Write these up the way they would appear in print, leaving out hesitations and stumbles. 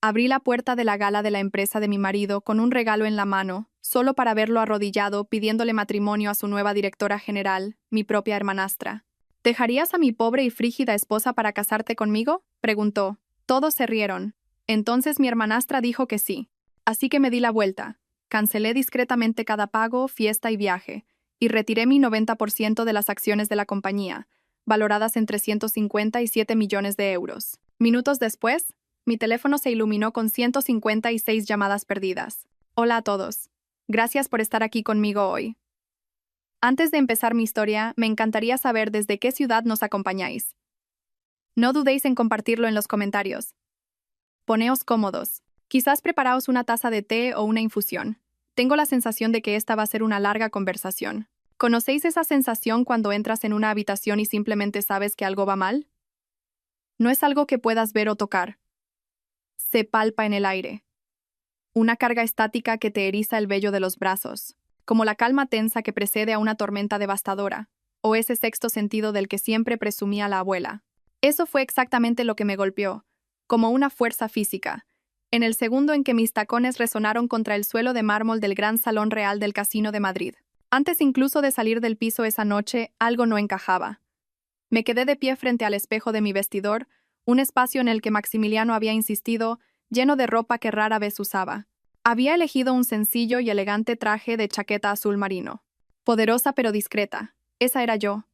Abrí la puerta de la gala de la empresa de mi marido con un regalo en la mano, solo para verlo arrodillado pidiéndole matrimonio a su nueva directora general, mi propia hermanastra. ¿Dejarías a mi pobre y frígida esposa para casarte conmigo?, preguntó. Todos se rieron. Entonces mi hermanastra dijo que sí. Así que me di la vuelta. Cancelé discretamente cada pago, fiesta y viaje, y retiré mi 90% de las acciones de la compañía, valoradas en 357 millones de euros. Minutos después, mi teléfono se iluminó con 156 llamadas perdidas. Hola a todos. Gracias por estar aquí conmigo hoy. Antes de empezar mi historia, me encantaría saber desde qué ciudad nos acompañáis. No dudéis en compartirlo en los comentarios. Poneos cómodos. Quizás preparaos una taza de té o una infusión. Tengo la sensación de que esta va a ser una larga conversación. ¿Conocéis esa sensación cuando entras en una habitación y simplemente sabes que algo va mal? No es algo que puedas ver o tocar. Se palpa en el aire. Una carga estática que te eriza el vello de los brazos, como la calma tensa que precede a una tormenta devastadora, o ese sexto sentido del que siempre presumía la abuela. Eso fue exactamente lo que me golpeó, como una fuerza física, en el segundo en que mis tacones resonaron contra el suelo de mármol del Gran Salón Real del Casino de Madrid. Antes incluso de salir del piso esa noche, algo no encajaba. Me quedé de pie frente al espejo de mi vestidor, un espacio en el que Maximiliano había insistido, lleno de ropa que rara vez usaba. Había elegido un sencillo y elegante traje de chaqueta azul marino. Poderosa pero discreta. Esa era yo.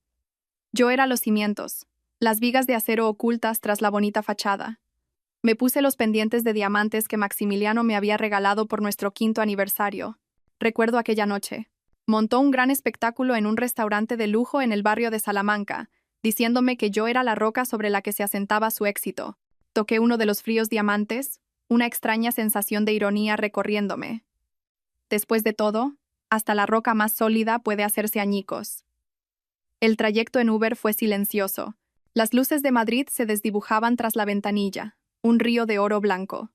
Yo era los cimientos, las vigas de acero ocultas tras la bonita fachada. Me puse los pendientes de diamantes que Maximiliano me había regalado por nuestro 5º aniversario. Recuerdo aquella noche. Montó un gran espectáculo en un restaurante de lujo en el barrio de Salamanca, diciéndome que yo era la roca sobre la que se asentaba su éxito. Toqué uno de los fríos diamantes, una extraña sensación de ironía recorriéndome. Después de todo, hasta la roca más sólida puede hacerse añicos. El trayecto en Uber fue silencioso. Las luces de Madrid se desdibujaban tras la ventanilla, un río de oro blanco.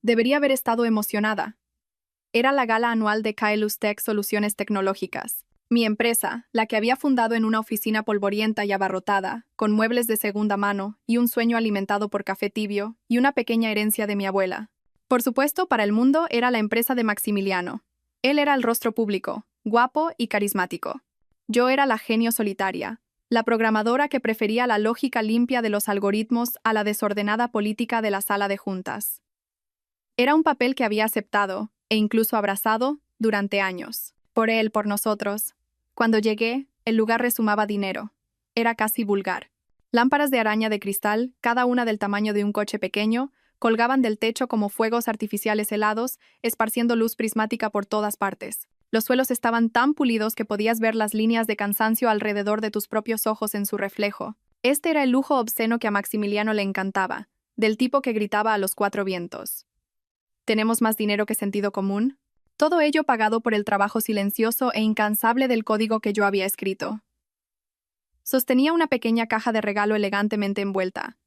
Debería haber estado emocionada. Era la gala anual de Kaelus Tech Soluciones Tecnológicas. Mi empresa, la que había fundado en una oficina polvorienta y abarrotada, con muebles de segunda mano y un sueño alimentado por café tibio y una pequeña herencia de mi abuela. Por supuesto, para el mundo era la empresa de Maximiliano. Él era el rostro público, guapo y carismático. Yo era la genio solitaria, la programadora que prefería la lógica limpia de los algoritmos a la desordenada política de la sala de juntas. Era un papel que había aceptado, e incluso abrazado, durante años. Por él, por nosotros. Cuando llegué, el lugar resumaba dinero. Era casi vulgar. Lámparas de araña de cristal, cada una del tamaño de un coche pequeño, colgaban del techo como fuegos artificiales helados, esparciendo luz prismática por todas partes. Los suelos estaban tan pulidos que podías ver las líneas de cansancio alrededor de tus propios ojos en su reflejo. Este era el lujo obsceno que a Maximiliano le encantaba, del tipo que gritaba a los 4 vientos. ¿Tenemos más dinero que sentido común? Todo ello pagado por el trabajo silencioso e incansable del código que yo había escrito. Sostenía una pequeña caja de regalo elegantemente envuelta.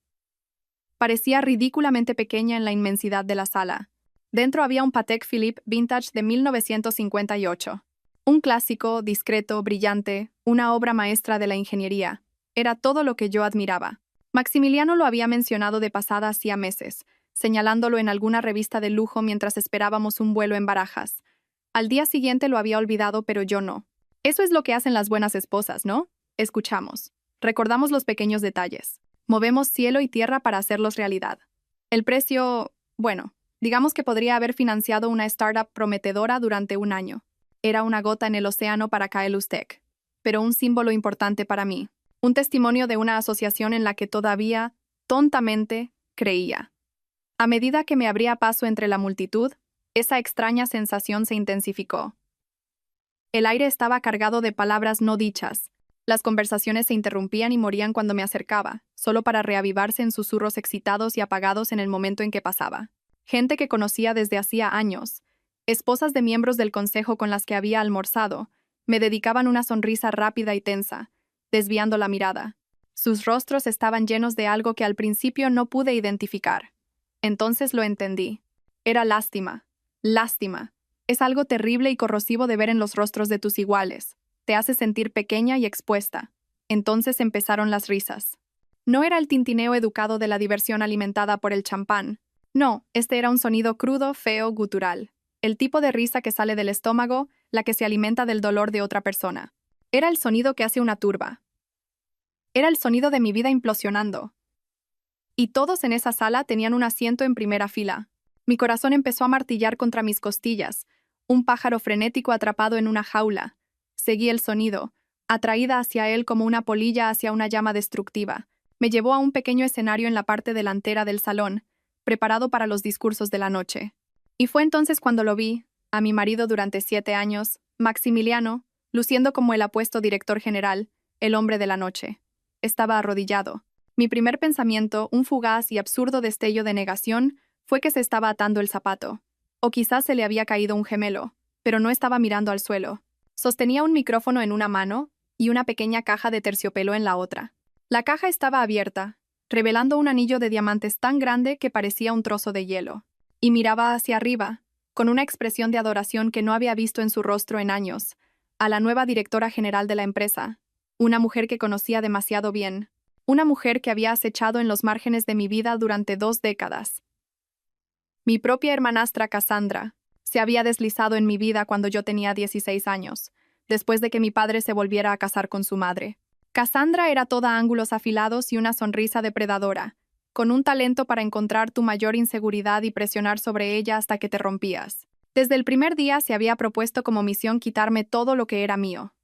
Parecía ridículamente pequeña en la inmensidad de la sala. Dentro había un Patek Philippe vintage de 1958. Un clásico, discreto, brillante, una obra maestra de la ingeniería. Era todo lo que yo admiraba. Maximiliano lo había mencionado de pasada hacía meses, señalándolo en alguna revista de lujo mientras esperábamos un vuelo en Barajas. Al día siguiente lo había olvidado, pero yo no. Eso es lo que hacen las buenas esposas, ¿no? Escuchamos. Recordamos los pequeños detalles. Movemos cielo y tierra para hacerlos realidad. El precio, bueno, digamos que podría haber financiado una startup prometedora durante un año. Era una gota en el océano para Kaelus Tech, pero un símbolo importante para mí. Un testimonio de una asociación en la que todavía, tontamente, creía. A medida que me abría paso entre la multitud, esa extraña sensación se intensificó. El aire estaba cargado de palabras no dichas. Las conversaciones se interrumpían y morían cuando me acercaba, solo para reavivarse en susurros excitados y apagados en el momento en que pasaba. Gente que conocía desde hacía años, esposas de miembros del consejo con las que había almorzado, me dedicaban una sonrisa rápida y tensa, desviando la mirada. Sus rostros estaban llenos de algo que al principio no pude identificar. Entonces lo entendí. Era lástima. Lástima. Es algo terrible y corrosivo de ver en los rostros de tus iguales. Te hace sentir pequeña y expuesta. Entonces empezaron las risas. No era el tintineo educado de la diversión alimentada por el champán. No, este era un sonido crudo, feo, gutural. El tipo de risa que sale del estómago, la que se alimenta del dolor de otra persona. Era el sonido que hace una turba. Era el sonido de mi vida implosionando. Y todos en esa sala tenían un asiento en primera fila. Mi corazón empezó a martillar contra mis costillas, un pájaro frenético atrapado en una jaula. Seguí el sonido, atraída hacia él como una polilla hacia una llama destructiva. Me llevó a un pequeño escenario en la parte delantera del salón, preparado para los discursos de la noche. Y fue entonces cuando lo vi, a mi marido durante 7 años, Maximiliano, luciendo como el apuesto director general, el hombre de la noche. Estaba arrodillado. Mi primer pensamiento, un fugaz y absurdo destello de negación, fue que se estaba atando el zapato. O quizás se le había caído un gemelo, pero no estaba mirando al suelo. Sostenía un micrófono en una mano y una pequeña caja de terciopelo en la otra. La caja estaba abierta, revelando un anillo de diamantes tan grande que parecía un trozo de hielo. Y miraba hacia arriba, con una expresión de adoración que no había visto en su rostro en años, a la nueva directora general de la empresa, una mujer que conocía demasiado bien, una mujer que había acechado en los márgenes de mi vida durante 2 décadas. Mi propia hermanastra Cassandra se había deslizado en mi vida cuando yo tenía 16 años, después de que mi padre se volviera a casar con su madre. Cassandra era toda ángulos afilados y una sonrisa depredadora, con un talento para encontrar tu mayor inseguridad y presionar sobre ella hasta que te rompías. Desde el primer día se había propuesto como misión quitarme todo lo que era mío.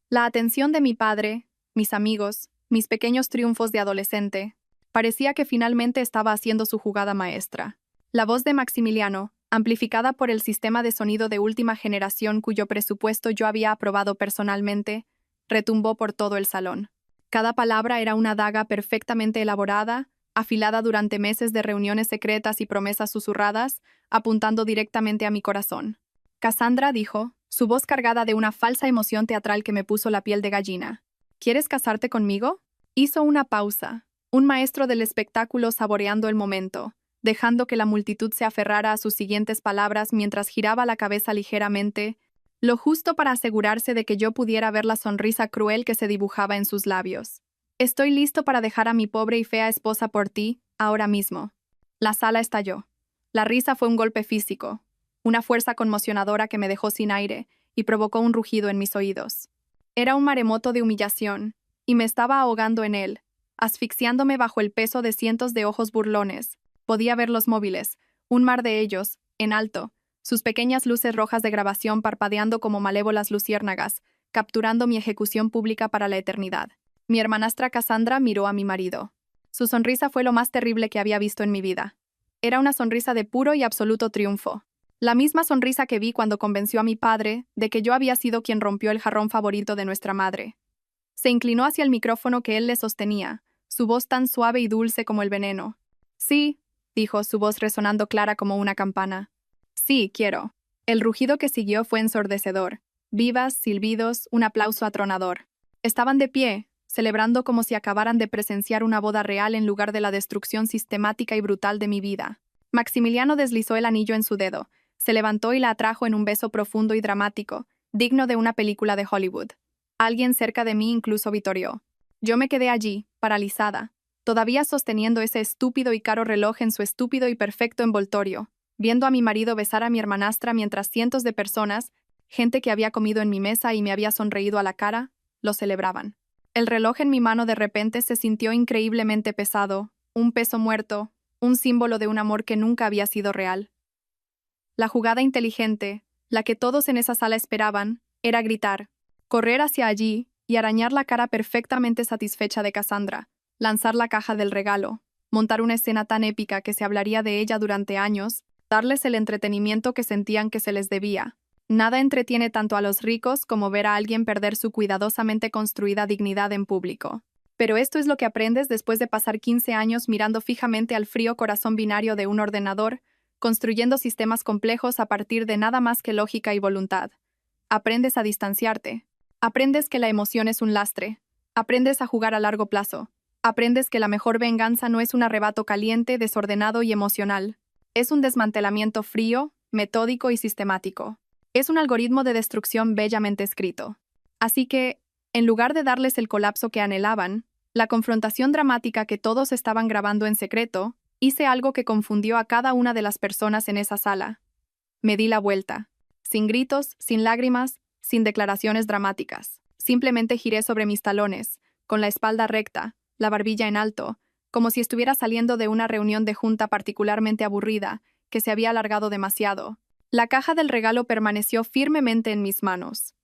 La atención de mi padre, mis amigos, mis pequeños triunfos de adolescente, parecía que finalmente estaba haciendo su jugada maestra. La voz de Maximiliano, amplificada por el sistema de sonido de última generación cuyo presupuesto yo había aprobado personalmente, retumbó por todo el salón. Cada palabra era una daga perfectamente elaborada, afilada durante meses de reuniones secretas y promesas susurradas, apuntando directamente a mi corazón. Cassandra dijo, su voz cargada de una falsa emoción teatral que me puso la piel de gallina. ¿Quieres casarte conmigo? Hizo una pausa, un maestro del espectáculo saboreando el momento, dejando que la multitud se aferrara a sus siguientes palabras mientras giraba la cabeza ligeramente, lo justo para asegurarse de que yo pudiera ver la sonrisa cruel que se dibujaba en sus labios. Estoy listo para dejar a mi pobre y fea esposa por ti, ahora mismo. La sala estalló. La risa fue un golpe físico, una fuerza conmocionadora que me dejó sin aire y provocó un rugido en mis oídos. Era un maremoto de humillación, y me estaba ahogando en él, asfixiándome bajo el peso de cientos de ojos burlones. Podía ver los móviles, un mar de ellos, en alto, sus pequeñas luces rojas de grabación parpadeando como malévolas luciérnagas, capturando mi ejecución pública para la eternidad. Mi hermanastra Cassandra miró a mi marido. Su sonrisa fue lo más terrible que había visto en mi vida. Era una sonrisa de puro y absoluto triunfo. La misma sonrisa que vi cuando convenció a mi padre de que yo había sido quien rompió el jarrón favorito de nuestra madre. Se inclinó hacia el micrófono que él le sostenía, su voz tan suave y dulce como el veneno. Sí, dijo, su voz resonando clara como una campana. Sí, quiero. El rugido que siguió fue ensordecedor. Vivas, silbidos, un aplauso atronador. Estaban de pie, celebrando como si acabaran de presenciar una boda real en lugar de la destrucción sistemática y brutal de mi vida. Maximiliano deslizó el anillo en su dedo, se levantó y la atrajo en un beso profundo y dramático, digno de una película de Hollywood. Alguien cerca de mí incluso vitoreó. Yo me quedé allí, paralizada, todavía sosteniendo ese estúpido y caro reloj en su estúpido y perfecto envoltorio, viendo a mi marido besar a mi hermanastra mientras cientos de personas, gente que había comido en mi mesa y me había sonreído a la cara, lo celebraban. El reloj en mi mano de repente se sintió increíblemente pesado, un peso muerto, un símbolo de un amor que nunca había sido real. La jugada inteligente, la que todos en esa sala esperaban, era gritar, correr hacia allí y arañar la cara perfectamente satisfecha de Cassandra, lanzar la caja del regalo, montar una escena tan épica que se hablaría de ella durante años, darles el entretenimiento que sentían que se les debía. Nada entretiene tanto a los ricos como ver a alguien perder su cuidadosamente construida dignidad en público. Pero esto es lo que aprendes después de pasar 15 años mirando fijamente al frío corazón binario de un ordenador, construyendo sistemas complejos a partir de nada más que lógica y voluntad. Aprendes a distanciarte. Aprendes que la emoción es un lastre. Aprendes a jugar a largo plazo. Aprendes que la mejor venganza no es un arrebato caliente, desordenado y emocional. Es un desmantelamiento frío, metódico y sistemático. Es un algoritmo de destrucción bellamente escrito. Así que, en lugar de darles el colapso que anhelaban, la confrontación dramática que todos estaban grabando en secreto, Hice algo que confundió a cada una de las personas en esa sala. Me di la vuelta. Sin gritos, sin lágrimas, sin declaraciones dramáticas. Simplemente giré sobre mis talones, con la espalda recta, la barbilla en alto, como si estuviera saliendo de una reunión de junta particularmente aburrida, que se había alargado demasiado. La caja del regalo permaneció firmemente en mis manos.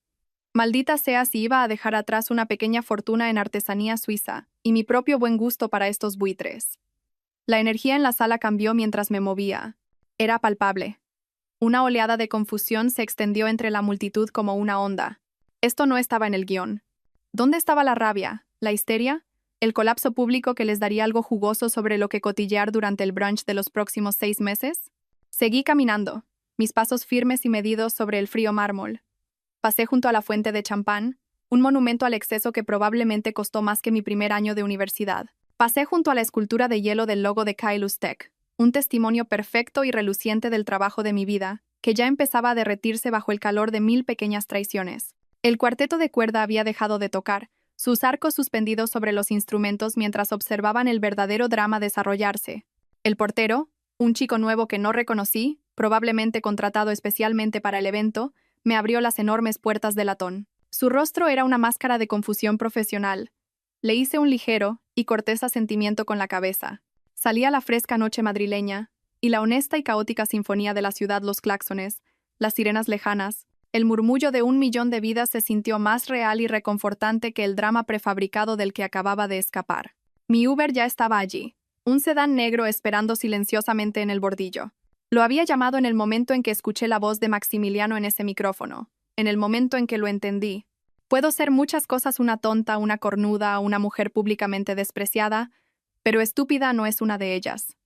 Maldita sea si iba a dejar atrás una pequeña fortuna en artesanía suiza, y mi propio buen gusto para estos buitres. La energía en la sala cambió mientras me movía. Era palpable. Una oleada de confusión se extendió entre la multitud como una onda. Esto no estaba en el guión. ¿Dónde estaba la rabia, la histeria, el colapso público que les daría algo jugoso sobre lo que cotillear durante el brunch de los próximos 6 meses? Seguí caminando, mis pasos firmes y medidos sobre el frío mármol. Pasé junto a la fuente de champán, un monumento al exceso que probablemente costó más que mi primer año de universidad. Pasé junto a la escultura de hielo del logo de Kailus Tech, un testimonio perfecto y reluciente del trabajo de mi vida, que ya empezaba a derretirse bajo el calor de 1000 pequeñas traiciones. El cuarteto de cuerda había dejado de tocar, sus arcos suspendidos sobre los instrumentos mientras observaban el verdadero drama desarrollarse. El portero, un chico nuevo que no reconocí, probablemente contratado especialmente para el evento, me abrió las enormes puertas de latón. Su rostro era una máscara de confusión profesional. Le hice un ligero y cortés asentimiento con la cabeza. Salía la fresca noche madrileña, y la honesta y caótica sinfonía de la ciudad, los claxones, las sirenas lejanas, el murmullo de 1 millón de vidas se sintió más real y reconfortante que el drama prefabricado del que acababa de escapar. Mi Uber ya estaba allí, un sedán negro esperando silenciosamente en el bordillo. Lo había llamado en el momento en que escuché la voz de Maximiliano en ese micrófono, en el momento en que lo entendí. Puedo ser muchas cosas: una tonta, una cornuda, una mujer públicamente despreciada, pero estúpida no es una de ellas.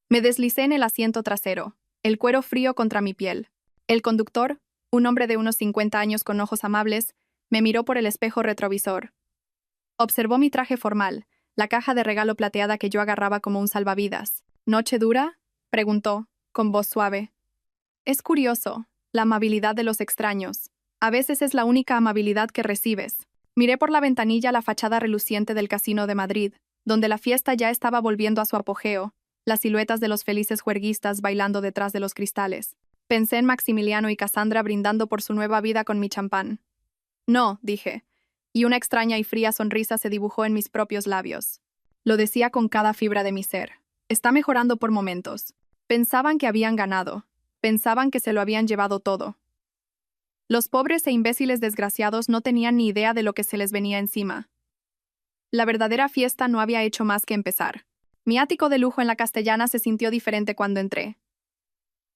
Me deslicé en el asiento trasero, el cuero frío contra mi piel. El conductor, un hombre de unos 50 años con ojos amables, me miró por el espejo retrovisor. Observó mi traje formal, la caja de regalo plateada que yo agarraba como un salvavidas. ¿Noche dura?, preguntó, con voz suave. Es curioso, la amabilidad de los extraños. A veces es la única amabilidad que recibes. Miré por la ventanilla la fachada reluciente del Casino de Madrid, donde la fiesta ya estaba volviendo a su apogeo, las siluetas de los felices juerguistas bailando detrás de los cristales. Pensé en Maximiliano y Cassandra brindando por su nueva vida con mi champán. No, dije, y una extraña y fría sonrisa se dibujó en mis propios labios. Lo decía con cada fibra de mi ser. Está mejorando por momentos. Pensaban que habían ganado. Pensaban que se lo habían llevado todo. Los pobres e imbéciles desgraciados no tenían ni idea de lo que se les venía encima. La verdadera fiesta no había hecho más que empezar. Mi ático de lujo en la Castellana se sintió diferente cuando entré.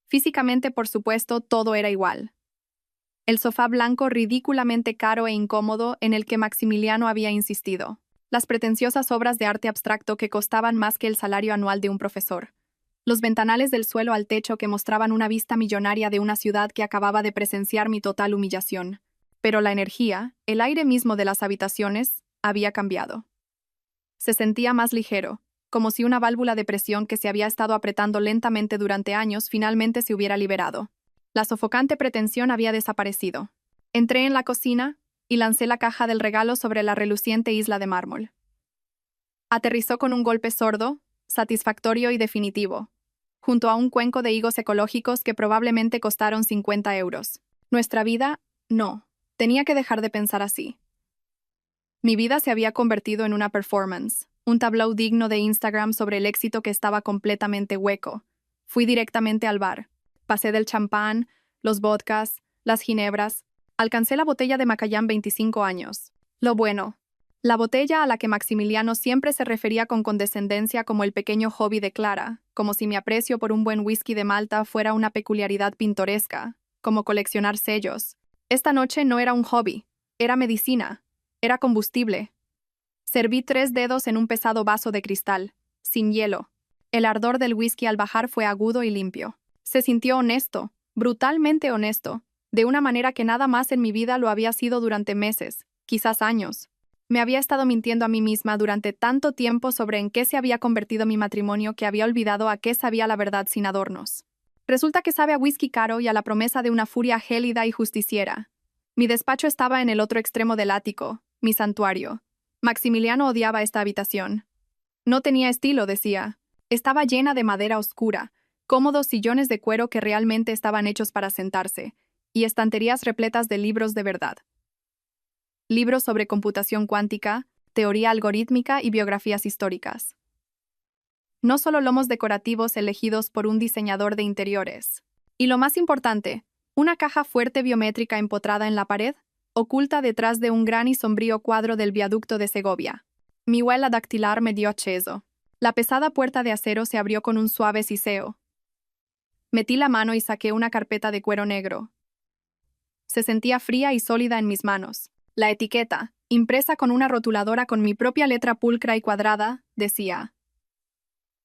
Físicamente, por supuesto, todo era igual. El sofá blanco ridículamente caro e incómodo en el que Maximiliano había insistido. Las pretenciosas obras de arte abstracto que costaban más que el salario anual de un profesor. Los ventanales del suelo al techo que mostraban una vista millonaria de una ciudad que acababa de presenciar mi total humillación. Pero la energía, el aire mismo de las habitaciones, había cambiado. Se sentía más ligero, como si una válvula de presión que se había estado apretando lentamente durante años finalmente se hubiera liberado. La sofocante pretensión había desaparecido. Entré en la cocina y lancé la caja del regalo sobre la reluciente isla de mármol. Aterrizó con un golpe sordo, satisfactorio y definitivo, junto a un cuenco de higos ecológicos que probablemente costaron 50 euros. Nuestra vida, no. Tenía que dejar de pensar así. Mi vida se había convertido en una performance, un tableau digno de Instagram sobre el éxito que estaba completamente hueco. Fui directamente al bar. Pasé del champán, los vodkas, las ginebras. Alcancé la botella de Macallan 25 años. Lo bueno. La botella a la que Maximiliano siempre se refería con condescendencia como el pequeño hobby de Clara, como si mi aprecio por un buen whisky de Malta fuera una peculiaridad pintoresca, como coleccionar sellos. Esta noche no era un hobby, era medicina, era combustible. Serví 3 dedos en un pesado vaso de cristal, sin hielo. El ardor del whisky al bajar fue agudo y limpio. Se sintió honesto, brutalmente honesto, de una manera que nada más en mi vida lo había sido durante meses, quizás años. Me había estado mintiendo a mí misma durante tanto tiempo sobre en qué se había convertido mi matrimonio que había olvidado a qué sabía la verdad sin adornos. Resulta que sabe a whisky caro y a la promesa de una furia gélida y justiciera. Mi despacho estaba en el otro extremo del ático, mi santuario. Maximiliano odiaba esta habitación. No tenía estilo, decía. Estaba llena de madera oscura, cómodos sillones de cuero que realmente estaban hechos para sentarse, y estanterías repletas de libros de verdad. Libros sobre computación cuántica, teoría algorítmica y biografías históricas. No solo lomos decorativos elegidos por un diseñador de interiores. Y lo más importante, una caja fuerte biométrica empotrada en la pared, oculta detrás de un gran y sombrío cuadro del viaducto de Segovia. Mi huella dactilar me dio acceso. La pesada puerta de acero se abrió con un suave siseo. Metí la mano y saqué una carpeta de cuero negro. Se sentía fría y sólida en mis manos. La etiqueta, impresa con una rotuladora con mi propia letra pulcra y cuadrada, decía: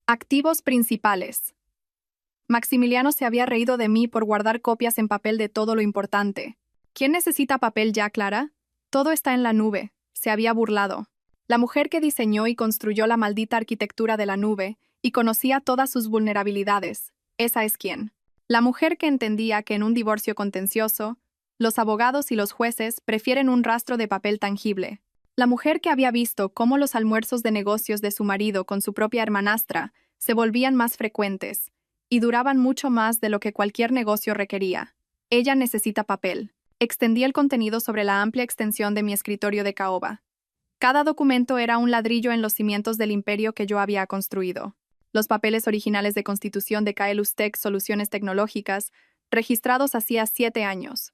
Activos principales. Maximiliano se había reído de mí por guardar copias en papel de todo lo importante. ¿Quién necesita papel ya, Clara? Todo está en la nube, se había burlado. La mujer que diseñó y construyó la maldita arquitectura de la nube y conocía todas sus vulnerabilidades, esa es quién. La mujer que entendía que en un divorcio contencioso, los abogados y los jueces prefieren un rastro de papel tangible. La mujer que había visto cómo los almuerzos de negocios de su marido con su propia hermanastra se volvían más frecuentes y duraban mucho más de lo que cualquier negocio requería. Ella necesita papel. Extendí el contenido sobre la amplia extensión de mi escritorio de caoba. Cada documento era un ladrillo en los cimientos del imperio que yo había construido. Los papeles originales de constitución de Caelus Tech Soluciones Tecnológicas, registrados hacía 7 años.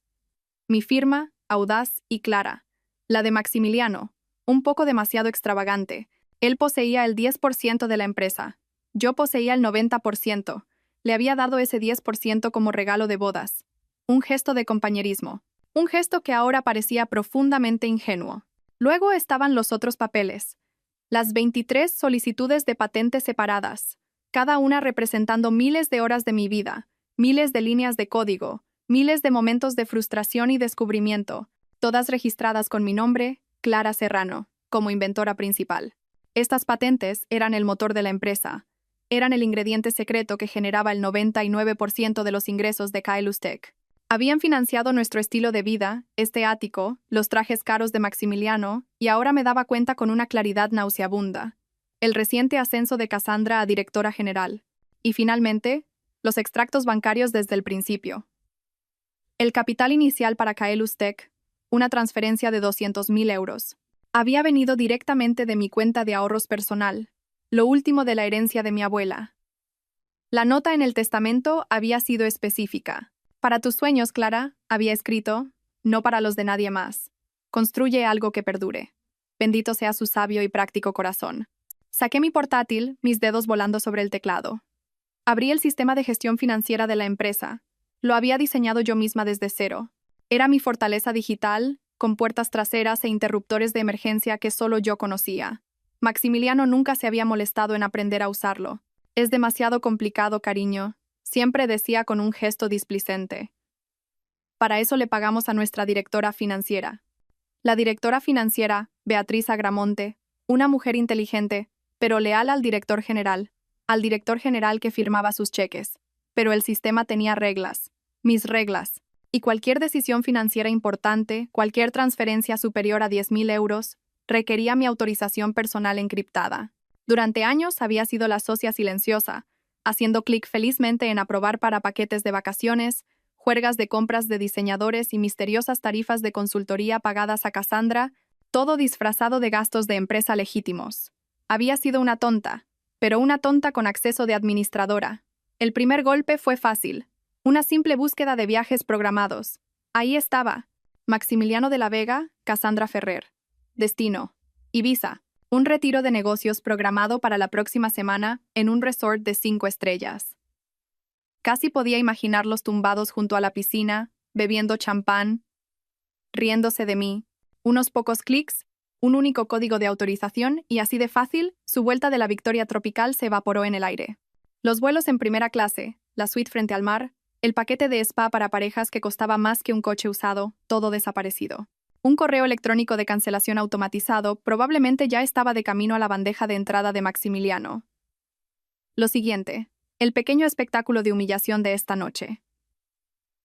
Mi firma, audaz y clara. La de Maximiliano, un poco demasiado extravagante. Él poseía el 10% de la empresa. Yo poseía el 90%. Le había dado ese 10% como regalo de bodas. Un gesto de compañerismo. Un gesto que ahora parecía profundamente ingenuo. Luego estaban los otros papeles. Las 23 solicitudes de patentes separadas, cada una representando miles de horas de mi vida, miles de líneas de código, miles de momentos de frustración y descubrimiento, todas registradas con mi nombre, Clara Serrano, como inventora principal. Estas patentes eran el motor de la empresa. Eran el ingrediente secreto que generaba el 99% de los ingresos de Caelus Tech. Habían financiado nuestro estilo de vida, este ático, los trajes caros de Maximiliano, y ahora me daba cuenta con una claridad nauseabunda. El reciente ascenso de Cassandra a directora general. Y finalmente, los extractos bancarios desde el principio. El capital inicial para Caelus Tech, una transferencia de 200.000 euros, había venido directamente de mi cuenta de ahorros personal, lo último de la herencia de mi abuela. La nota en el testamento había sido específica. Para tus sueños, Clara, había escrito, no para los de nadie más. Construye algo que perdure. Bendito sea su sabio y práctico corazón. Saqué mi portátil, mis dedos volando sobre el teclado. Abrí el sistema de gestión financiera de la empresa. Lo había diseñado yo misma desde cero. Era mi fortaleza digital, con puertas traseras e interruptores de emergencia que solo yo conocía. Maximiliano nunca se había molestado en aprender a usarlo. Es demasiado complicado, cariño. Siempre decía con un gesto displicente. Para eso le pagamos a nuestra directora financiera. La directora financiera, Beatriz Agramonte, una mujer inteligente, pero leal al director general que firmaba sus cheques. Pero el sistema tenía reglas, mis reglas, y cualquier decisión financiera importante, cualquier transferencia superior a 10.000 euros, requería mi autorización personal encriptada. Durante años había sido la socia silenciosa, haciendo clic felizmente en aprobar para paquetes de vacaciones, juergas de compras de diseñadores y misteriosas tarifas de consultoría pagadas a Cassandra, todo disfrazado de gastos de empresa legítimos. Había sido una tonta, pero una tonta con acceso de administradora. El primer golpe fue fácil. Una simple búsqueda de viajes programados. Ahí estaba. Maximiliano de la Vega, Cassandra Ferrer. Destino: Ibiza. Un retiro de negocios programado para la próxima semana en un resort de 5 estrellas. Casi podía imaginarlos tumbados junto a la piscina, bebiendo champán, riéndose de mí. Unos pocos clics, un único código de autorización y así de fácil, su vuelta de la Victoria tropical se evaporó en el aire. Los vuelos en primera clase, la suite frente al mar, el paquete de spa para parejas que costaba más que un coche usado, todo desaparecido. Un correo electrónico de cancelación automatizado probablemente ya estaba de camino a la bandeja de entrada de Maximiliano. Lo siguiente, el pequeño espectáculo de humillación de esta noche.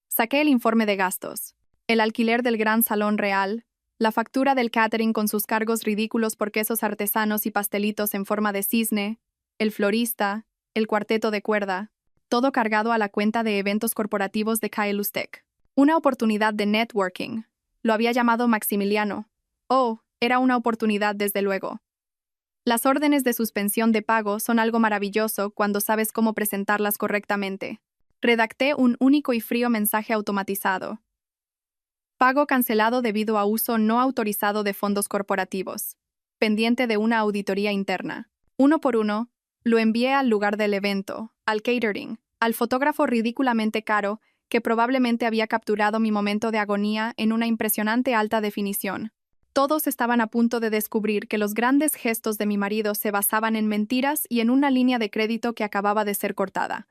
Saqué el informe de gastos, el alquiler del gran salón real, la factura del catering con sus cargos ridículos por quesos artesanos y pastelitos en forma de cisne, el florista, el cuarteto de cuerda, todo cargado a la cuenta de eventos corporativos de Kaelustec. Una oportunidad de networking. Lo había llamado Maximiliano. Oh, era una oportunidad desde luego. Las órdenes de suspensión de pago son algo maravilloso cuando sabes cómo presentarlas correctamente. Redacté un único y frío mensaje automatizado. Pago cancelado debido a uso no autorizado de fondos corporativos. Pendiente de una auditoría interna. Uno por uno, lo envié al lugar del evento, al catering, al fotógrafo ridículamente caro que probablemente había capturado mi momento de agonía en una impresionante alta definición. Todos estaban a punto de descubrir que los grandes gestos de mi marido se basaban en mentiras y en una línea de crédito que acababa de ser cortada.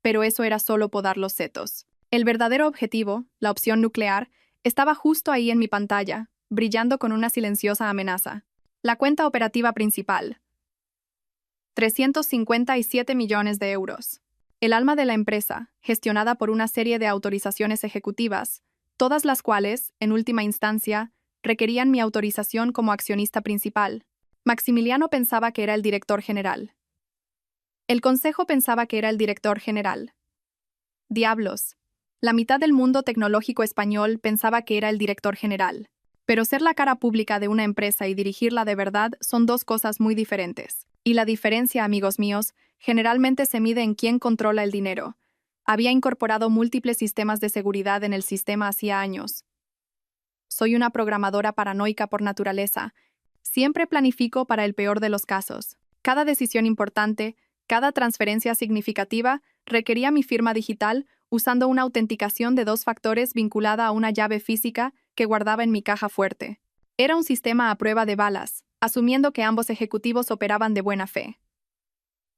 Pero eso era solo podar los setos. El verdadero objetivo, la opción nuclear, estaba justo ahí en mi pantalla, brillando con una silenciosa amenaza. La cuenta operativa principal. 357 millones de euros. El alma de la empresa, gestionada por una serie de autorizaciones ejecutivas, todas las cuales, en última instancia, requerían mi autorización como accionista principal. Maximiliano pensaba que era el director general. El consejo pensaba que era el director general. Diablos. La mitad del mundo tecnológico español pensaba que era el director general. Pero ser la cara pública de una empresa y dirigirla de verdad son dos cosas muy diferentes. Y la diferencia, amigos míos, generalmente se mide en quién controla el dinero. Había incorporado múltiples sistemas de seguridad en el sistema hacía años. Soy una programadora paranoica por naturaleza. Siempre planifico para el peor de los casos. Cada decisión importante, cada transferencia significativa, requería mi firma digital usando una autenticación de 2 factores vinculada a una llave física que guardaba en mi caja fuerte. Era un sistema a prueba de balas, asumiendo que ambos ejecutivos operaban de buena fe.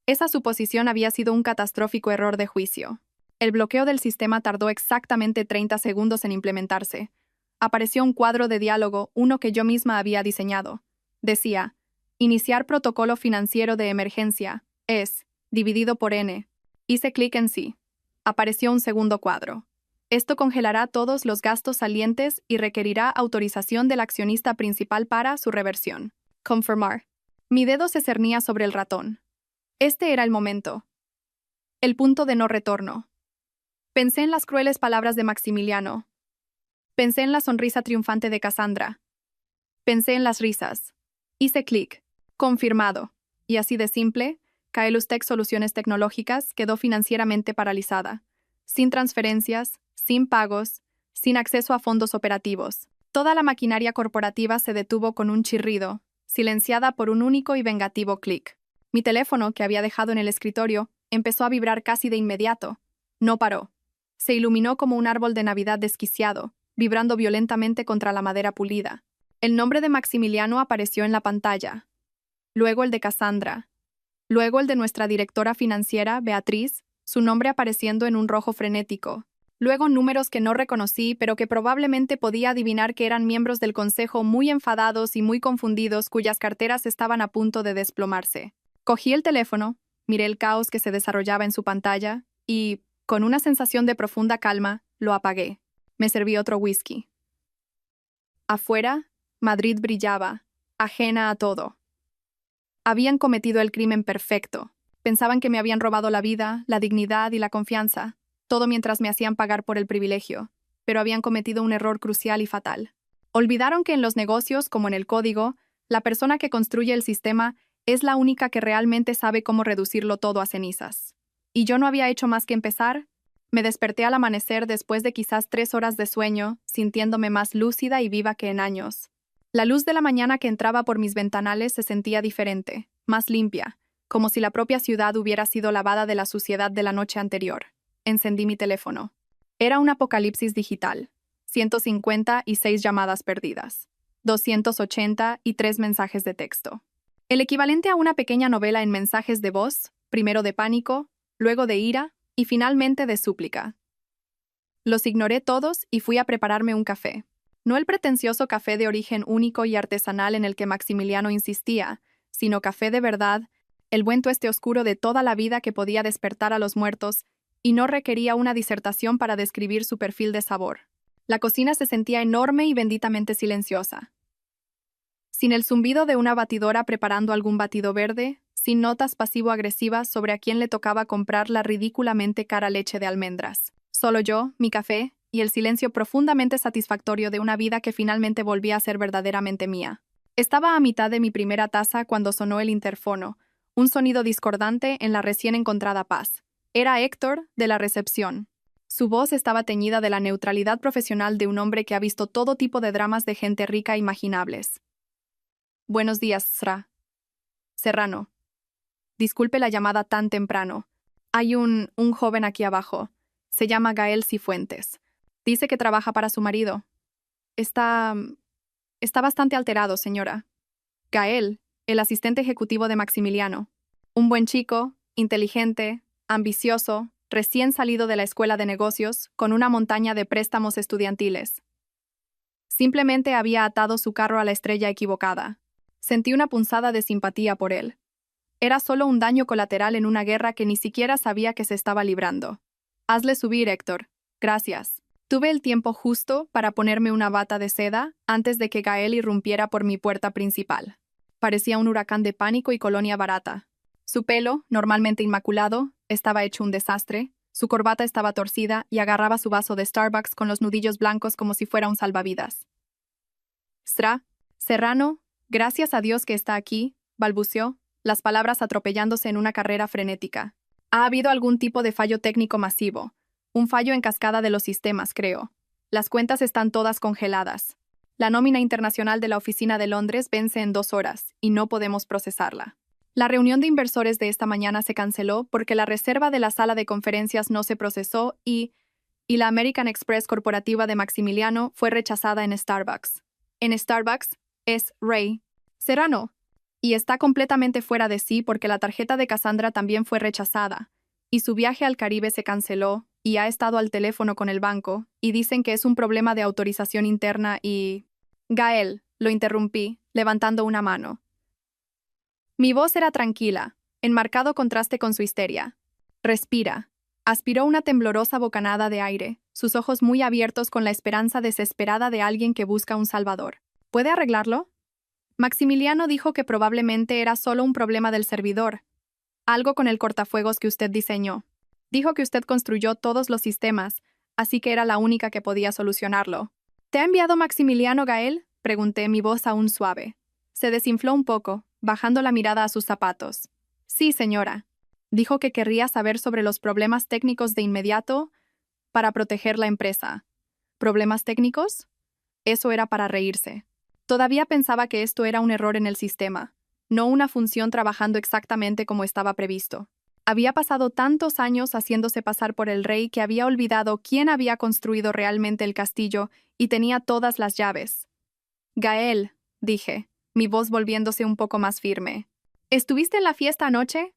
Esa suposición había sido un catastrófico error de juicio. El bloqueo del sistema tardó exactamente 30 segundos en implementarse. Apareció un cuadro de diálogo, uno que yo misma había diseñado. Decía, iniciar protocolo financiero de emergencia, es, dividido por n. Hice clic en sí. Apareció un segundo cuadro. Esto congelará todos los gastos salientes y requerirá autorización del accionista principal para su reversión. Confirmar. Mi dedo se cernía sobre el ratón. Este era el momento. El punto de no retorno. Pensé en las crueles palabras de Maximiliano. Pensé en la sonrisa triunfante de Cassandra. Pensé en las risas. Hice clic. Confirmado. Y así de simple, Kaelustec Soluciones Tecnológicas quedó financieramente paralizada. Sin transferencias, sin pagos, sin acceso a fondos operativos. Toda la maquinaria corporativa se detuvo con un chirrido, silenciada por un único y vengativo clic. Mi teléfono, que había dejado en el escritorio, empezó a vibrar casi de inmediato. No paró. Se iluminó como un árbol de Navidad desquiciado, vibrando violentamente contra la madera pulida. El nombre de Maximiliano apareció en la pantalla. Luego el de Cassandra. Luego el de nuestra directora financiera, Beatriz, su nombre apareciendo en un rojo frenético. Luego números que no reconocí, pero que probablemente podía adivinar que eran miembros del consejo muy enfadados y muy confundidos cuyas carteras estaban a punto de desplomarse. Cogí el teléfono, miré el caos que se desarrollaba en su pantalla y, con una sensación de profunda calma, lo apagué. Me serví otro whisky. Afuera, Madrid brillaba, ajena a todo. Habían cometido el crimen perfecto. Pensaban que me habían robado la vida, la dignidad y la confianza, todo mientras me hacían pagar por el privilegio, pero habían cometido un error crucial y fatal. Olvidaron que en los negocios, como en el código, la persona que construye el sistema es la única que realmente sabe cómo reducirlo todo a cenizas. Y yo no había hecho más que empezar. Me desperté al amanecer después de quizás 3 horas de sueño, sintiéndome más lúcida y viva que en años. La luz de la mañana que entraba por mis ventanales se sentía diferente, más limpia, como si la propia ciudad hubiera sido lavada de la suciedad de la noche anterior. Encendí mi teléfono. Era un apocalipsis digital. 156 llamadas perdidas. 283 mensajes de texto. El equivalente a una pequeña novela en mensajes de voz, primero de pánico, luego de ira y finalmente de súplica. Los ignoré todos y fui a prepararme un café. No el pretencioso café de origen único y artesanal en el que Maximiliano insistía, sino café de verdad, el buen tueste oscuro de toda la vida que podía despertar a los muertos y no requería una disertación para describir su perfil de sabor. La cocina se sentía enorme y benditamente silenciosa. sin el zumbido de una batidora preparando algún batido verde, sin notas pasivo-agresivas sobre a quién le tocaba comprar la ridículamente cara leche de almendras. Solo yo, mi café, y el silencio profundamente satisfactorio de una vida que finalmente volvía a ser verdaderamente mía. Estaba a mitad de mi primera taza cuando sonó el interfono, un sonido discordante en la recién encontrada paz. Era Héctor, de la recepción. Su voz estaba teñida de la neutralidad profesional de un hombre que ha visto todo tipo de dramas de gente rica imaginables. Buenos días, Sra. Serrano. Disculpe la llamada tan temprano. Hay un joven aquí abajo. Se llama Gael Cifuentes. Dice que trabaja para su marido. Está bastante alterado, señora. Gael, el asistente ejecutivo de Maximiliano. Un buen chico, inteligente, ambicioso, recién salido de la escuela de negocios, con una montaña de préstamos estudiantiles. Simplemente había atado su carro a la estrella equivocada. Sentí una punzada de simpatía por él. Era solo un daño colateral en una guerra que ni siquiera sabía que se estaba librando. Hazle subir, Héctor. Gracias. Tuve el tiempo justo para ponerme una bata de seda antes de que Gael irrumpiera por mi puerta principal. Parecía un huracán de pánico y colonia barata. Su pelo, normalmente inmaculado, estaba hecho un desastre, su corbata estaba torcida y agarraba su vaso de Starbucks con los nudillos blancos como si fuera un salvavidas. Sra. Serrano, gracias a Dios que está aquí, balbuceó, las palabras atropellándose en una carrera frenética. Ha habido algún tipo de fallo técnico masivo. Un fallo en cascada de los sistemas, creo. Las cuentas están todas congeladas. La nómina internacional de la oficina de Londres vence en 2 horas, y no podemos procesarla. La reunión de inversores de esta mañana se canceló porque la reserva de la sala de conferencias no se procesó y la American Express corporativa de Maximiliano fue rechazada en Starbucks. En Starbucks es Ray Serrano, y está completamente fuera de sí porque la tarjeta de Cassandra también fue rechazada, y su viaje al Caribe se canceló, y ha estado al teléfono con el banco, y dicen que es un problema de autorización interna y... Gael, lo interrumpí, levantando una mano. Mi voz era tranquila, en marcado contraste con su histeria. Respira. Aspiró una temblorosa bocanada de aire, sus ojos muy abiertos con la esperanza desesperada de alguien que busca un salvador. ¿Puede arreglarlo? Maximiliano dijo que probablemente era solo un problema del servidor, algo con el cortafuegos que usted diseñó. Dijo que usted construyó todos los sistemas, así que era la única que podía solucionarlo. ¿Te ha enviado Maximiliano, Gael? Pregunté, mi voz aún suave. Se desinfló un poco, bajando la mirada a sus zapatos. Sí, señora. Dijo que querría saber sobre los problemas técnicos de inmediato para proteger la empresa. ¿Problemas técnicos? Eso era para reírse. Todavía pensaba que esto era un error en el sistema, no una función trabajando exactamente como estaba previsto. Había pasado tantos años haciéndose pasar por el rey que había olvidado quién había construido realmente el castillo y tenía todas las llaves. Gael, dije, mi voz volviéndose un poco más firme. ¿Estuviste en la fiesta anoche?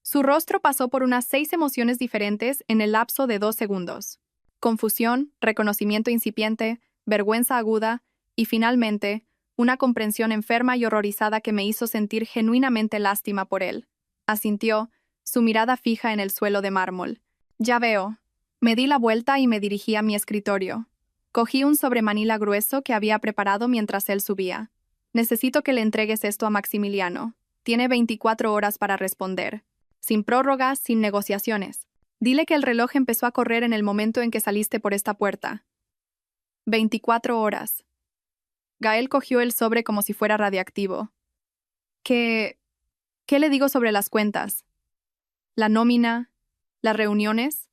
Su rostro pasó por unas 6 emociones diferentes en el lapso de 2 segundos. Confusión, reconocimiento incipiente, vergüenza aguda y, finalmente, una comprensión enferma y horrorizada que me hizo sentir genuinamente lástima por él. Asintió, su mirada fija en el suelo de mármol. Ya veo. Me di la vuelta y me dirigí a mi escritorio. Cogí un sobremanila grueso que había preparado mientras él subía. Necesito que le entregues esto a Maximiliano. Tiene 24 horas para responder. Sin prórrogas, sin negociaciones. Dile que el reloj empezó a correr en el momento en que saliste por esta puerta. 24 horas. Gael cogió el sobre como si fuera radiactivo. ¿Qué le digo sobre las cuentas? ¿La nómina? ¿Las reuniones?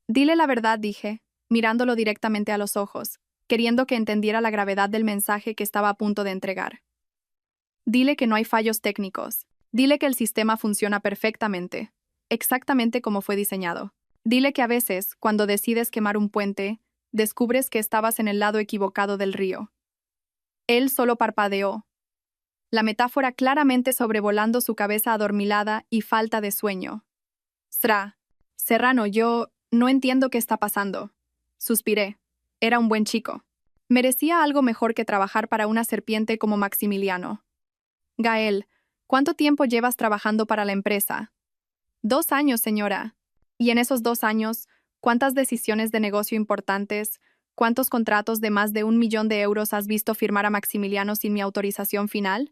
Dile la verdad, dije, mirándolo directamente a los ojos, queriendo que entendiera la gravedad del mensaje que estaba a punto de entregar. Dile que no hay fallos técnicos. Dile que el sistema funciona perfectamente, exactamente como fue diseñado. Dile que a veces, cuando decides quemar un puente, descubres que estabas en el lado equivocado del río. Él solo parpadeó, la metáfora claramente sobrevolando su cabeza adormilada y falta de sueño. Sra. Serrano, yo no entiendo qué está pasando. Suspiré. Era un buen chico. Merecía algo mejor que trabajar para una serpiente como Maximiliano. Gael, ¿cuánto tiempo llevas trabajando para la empresa? 2 años, señora. Y en esos 2 años, ¿cuántas decisiones de negocio importantes, ¿Cuántos contratos de más de 1 millón de euros has visto firmar a Maximiliano sin mi autorización final?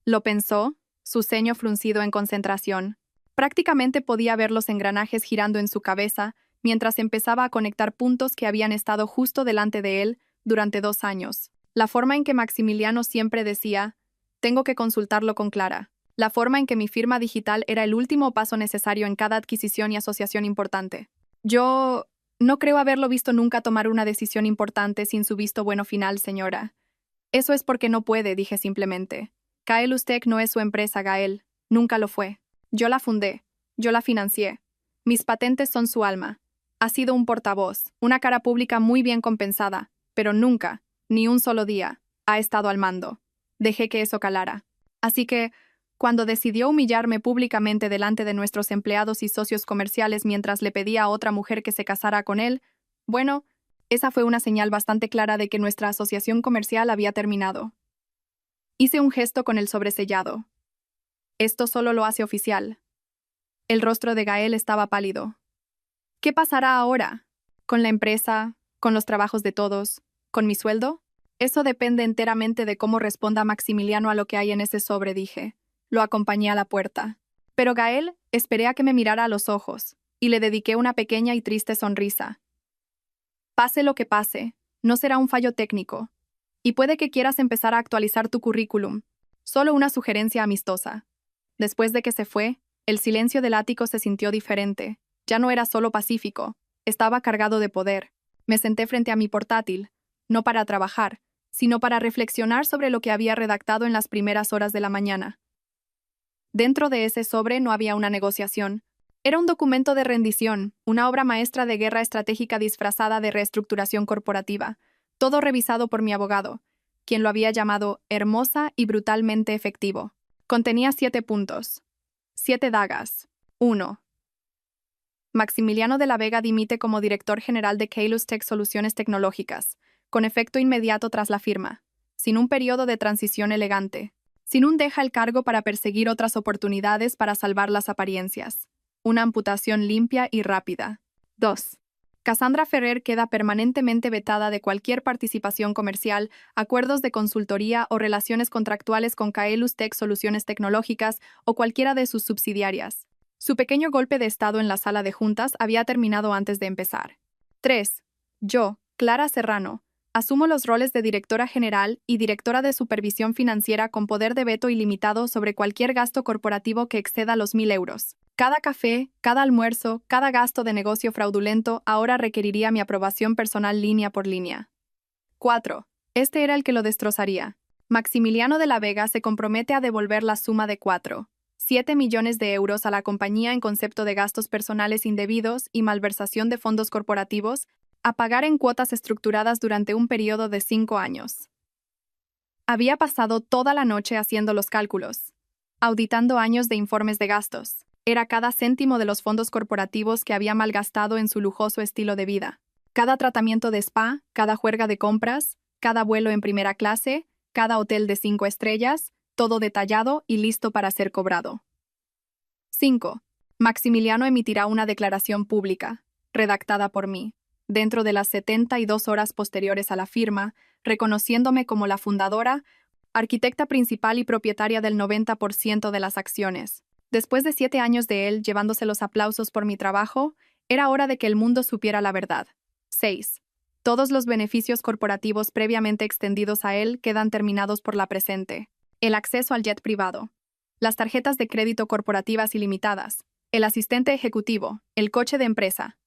Lo pensó, su ceño fruncido en concentración. Prácticamente podía ver los engranajes girando en su cabeza mientras empezaba a conectar puntos que habían estado justo delante de él durante 2 años. La forma en que Maximiliano siempre decía, tengo que consultarlo con Clara. La forma en que mi firma digital era el último paso necesario en cada adquisición y asociación importante. Yo no creo haberlo visto nunca tomar una decisión importante sin su visto bueno final, señora. Eso es porque no puede, dije simplemente. Kaelus-Tech no es su empresa, Gael. Nunca lo fue. Yo la fundé. Yo la financié. Mis patentes son su alma. Ha sido un portavoz, una cara pública muy bien compensada, pero nunca, ni un solo día, ha estado al mando. Dejé que eso calara. Así que, cuando decidió humillarme públicamente delante de nuestros empleados y socios comerciales mientras le pedía a otra mujer que se casara con él, bueno, esa fue una señal bastante clara de que nuestra asociación comercial había terminado. Hice un gesto con el sobresellado. Esto solo lo hace oficial. El rostro de Gael estaba pálido. ¿Qué pasará ahora? ¿Con la empresa? ¿Con los trabajos de todos? ¿Con mi sueldo? Eso depende enteramente de cómo responda Maximiliano a lo que hay en ese sobre, dije. Lo acompañé a la puerta. Pero Gael, esperé a que me mirara a los ojos, y le dediqué una pequeña y triste sonrisa. Pase lo que pase, no será un fallo técnico. Y puede que quieras empezar a actualizar tu currículum. Solo una sugerencia amistosa. Después de que se fue, el silencio del ático se sintió diferente. Ya no era solo pacífico, estaba cargado de poder. Me senté frente a mi portátil, no para trabajar, sino para reflexionar sobre lo que había redactado en las primeras horas de la mañana. Dentro de ese sobre no había una negociación. Era un documento de rendición, una obra maestra de guerra estratégica disfrazada de reestructuración corporativa, todo revisado por mi abogado, quien lo había llamado hermosa y brutalmente efectivo. Contenía 7 puntos. 7 dagas. 1. Maximiliano de la Vega dimite como director general de Kaelus-Tech Soluciones Tecnológicas, con efecto inmediato tras la firma, sin un periodo de transición elegante, sin un deja el cargo para perseguir otras oportunidades para salvar las apariencias. Una amputación limpia y rápida. 2. Cassandra Ferrer queda permanentemente vetada de cualquier participación comercial, acuerdos de consultoría o relaciones contractuales con Kaelus-Tech Soluciones Tecnológicas o cualquiera de sus subsidiarias. Su pequeño golpe de estado en la sala de juntas había terminado antes de empezar. 3. Yo, Clara Serrano, asumo los roles de directora general y directora de supervisión financiera con poder de veto ilimitado sobre cualquier gasto corporativo que exceda los 1.000 euros. Cada café, cada almuerzo, cada gasto de negocio fraudulento ahora requeriría mi aprobación personal línea por línea. 4. Este era el que lo destrozaría. Maximiliano de la Vega se compromete a devolver la suma de 4,7 millones de euros a la compañía en concepto de gastos personales indebidos y malversación de fondos corporativos, a pagar en cuotas estructuradas durante un periodo de 5 años. Había pasado toda la noche haciendo los cálculos, auditando años de informes de gastos. Era cada céntimo de los fondos corporativos que había malgastado en su lujoso estilo de vida. Cada tratamiento de spa, cada juerga de compras, cada vuelo en primera clase, cada hotel de 5 estrellas, todo detallado y listo para ser cobrado. 5. Maximiliano emitirá una declaración pública, redactada por mí, dentro de las 72 horas posteriores a la firma, reconociéndome como la fundadora, arquitecta principal y propietaria del 90% de las acciones. Después de 7 años de él llevándose los aplausos por mi trabajo, era hora de que el mundo supiera la verdad. 6. Todos los beneficios corporativos previamente extendidos a él quedan terminados por la presente. El acceso al jet privado, las tarjetas de crédito corporativas ilimitadas, el asistente ejecutivo, el coche de empresa.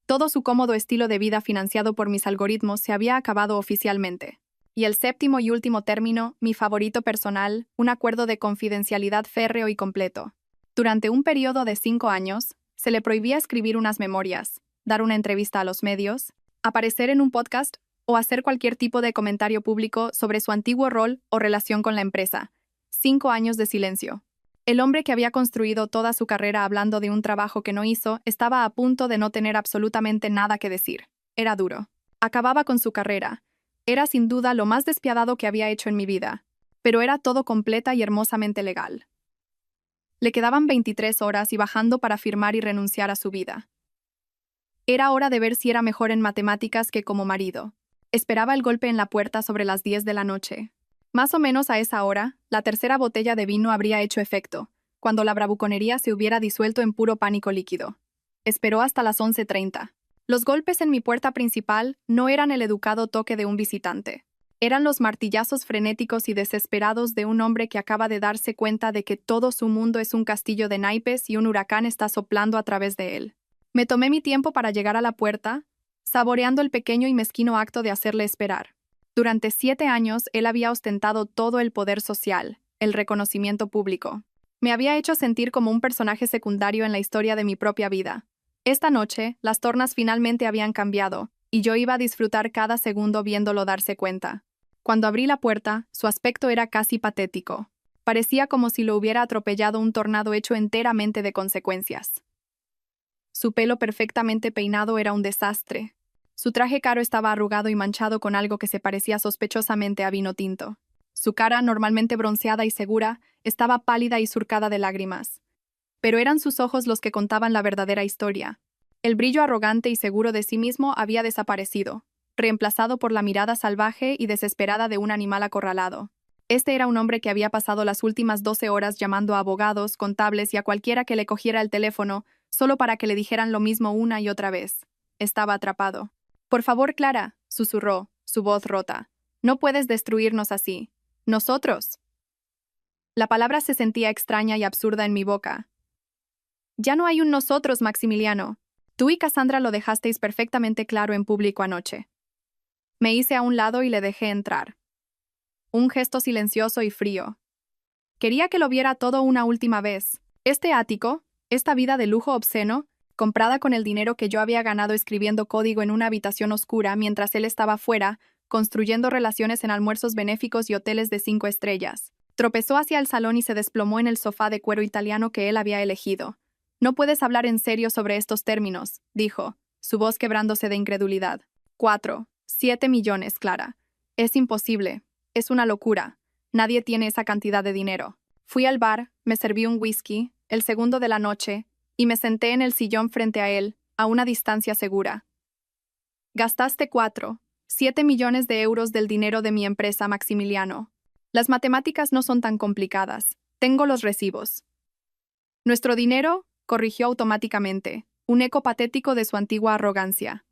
Todo su cómodo estilo de vida financiado por mis algoritmos se había acabado oficialmente. Y el 7º y último término, mi favorito personal, un acuerdo de confidencialidad férreo y completo. Durante un periodo de 5 años, se le prohibía escribir unas memorias, dar una entrevista a los medios, aparecer en un podcast o hacer cualquier tipo de comentario público sobre su antiguo rol o relación con la empresa. 5 años de silencio. El hombre que había construido toda su carrera hablando de un trabajo que no hizo estaba a punto de no tener absolutamente nada que decir. Era duro. Acababa con su carrera. Era sin duda lo más despiadado que había hecho en mi vida, pero era todo completa y hermosamente legal. Le quedaban 23 horas y bajando para firmar y renunciar a su vida. Era hora de ver si era mejor en matemáticas que como marido. Esperaba el golpe en la puerta sobre las 10 de la noche. Más o menos a esa hora, la tercera botella de vino habría hecho efecto, cuando la bravuconería se hubiera disuelto en puro pánico líquido. Esperó hasta las 11:30. Los golpes en mi puerta principal no eran el educado toque de un visitante. Eran los martillazos frenéticos y desesperados de un hombre que acaba de darse cuenta de que todo su mundo es un castillo de naipes y un huracán está soplando a través de él. Me tomé mi tiempo para llegar a la puerta, saboreando el pequeño y mezquino acto de hacerle esperar. Durante 7 años él había ostentado todo el poder social, el reconocimiento público. Me había hecho sentir como un personaje secundario en la historia de mi propia vida. Esta noche, las tornas finalmente habían cambiado, y yo iba a disfrutar cada segundo viéndolo darse cuenta. Cuando abrí la puerta, su aspecto era casi patético. Parecía como si lo hubiera atropellado un tornado hecho enteramente de consecuencias. Su pelo perfectamente peinado era un desastre. Su traje caro estaba arrugado y manchado con algo que se parecía sospechosamente a vino tinto. Su cara, normalmente bronceada y segura, estaba pálida y surcada de lágrimas. Pero eran sus ojos los que contaban la verdadera historia. El brillo arrogante y seguro de sí mismo había desaparecido, reemplazado por la mirada salvaje y desesperada de un animal acorralado. Este era un hombre que había pasado las últimas 12 horas llamando a abogados, contables y a cualquiera que le cogiera el teléfono, solo para que le dijeran lo mismo una y otra vez. Estaba atrapado. «Por favor, Clara», susurró, su voz rota. «No puedes destruirnos así. Nosotros». La palabra se sentía extraña y absurda en mi boca. «Ya no hay un nosotros, Maximiliano. Tú y Cassandra lo dejasteis perfectamente claro en público anoche». Me hice a un lado y le dejé entrar. Un gesto silencioso y frío. Quería que lo viera todo una última vez. Este ático, esta vida de lujo obsceno, comprada con el dinero que yo había ganado escribiendo código en una habitación oscura mientras él estaba fuera, construyendo relaciones en almuerzos benéficos y hoteles de 5 estrellas. Tropezó hacia el salón y se desplomó en el sofá de cuero italiano que él había elegido. «No puedes hablar en serio sobre estos términos», dijo, su voz quebrándose de incredulidad. 7 millones, Clara. Es imposible. Es una locura. Nadie tiene esa cantidad de dinero. Fui al bar, me serví un whisky, el segundo de la noche, y me senté en el sillón frente a él, a una distancia segura. «Gastaste 7 millones de euros del dinero de mi empresa, Maximiliano. Las matemáticas no son tan complicadas. Tengo los recibos». «Nuestro dinero», corrigió automáticamente, un eco patético de su antigua arrogancia.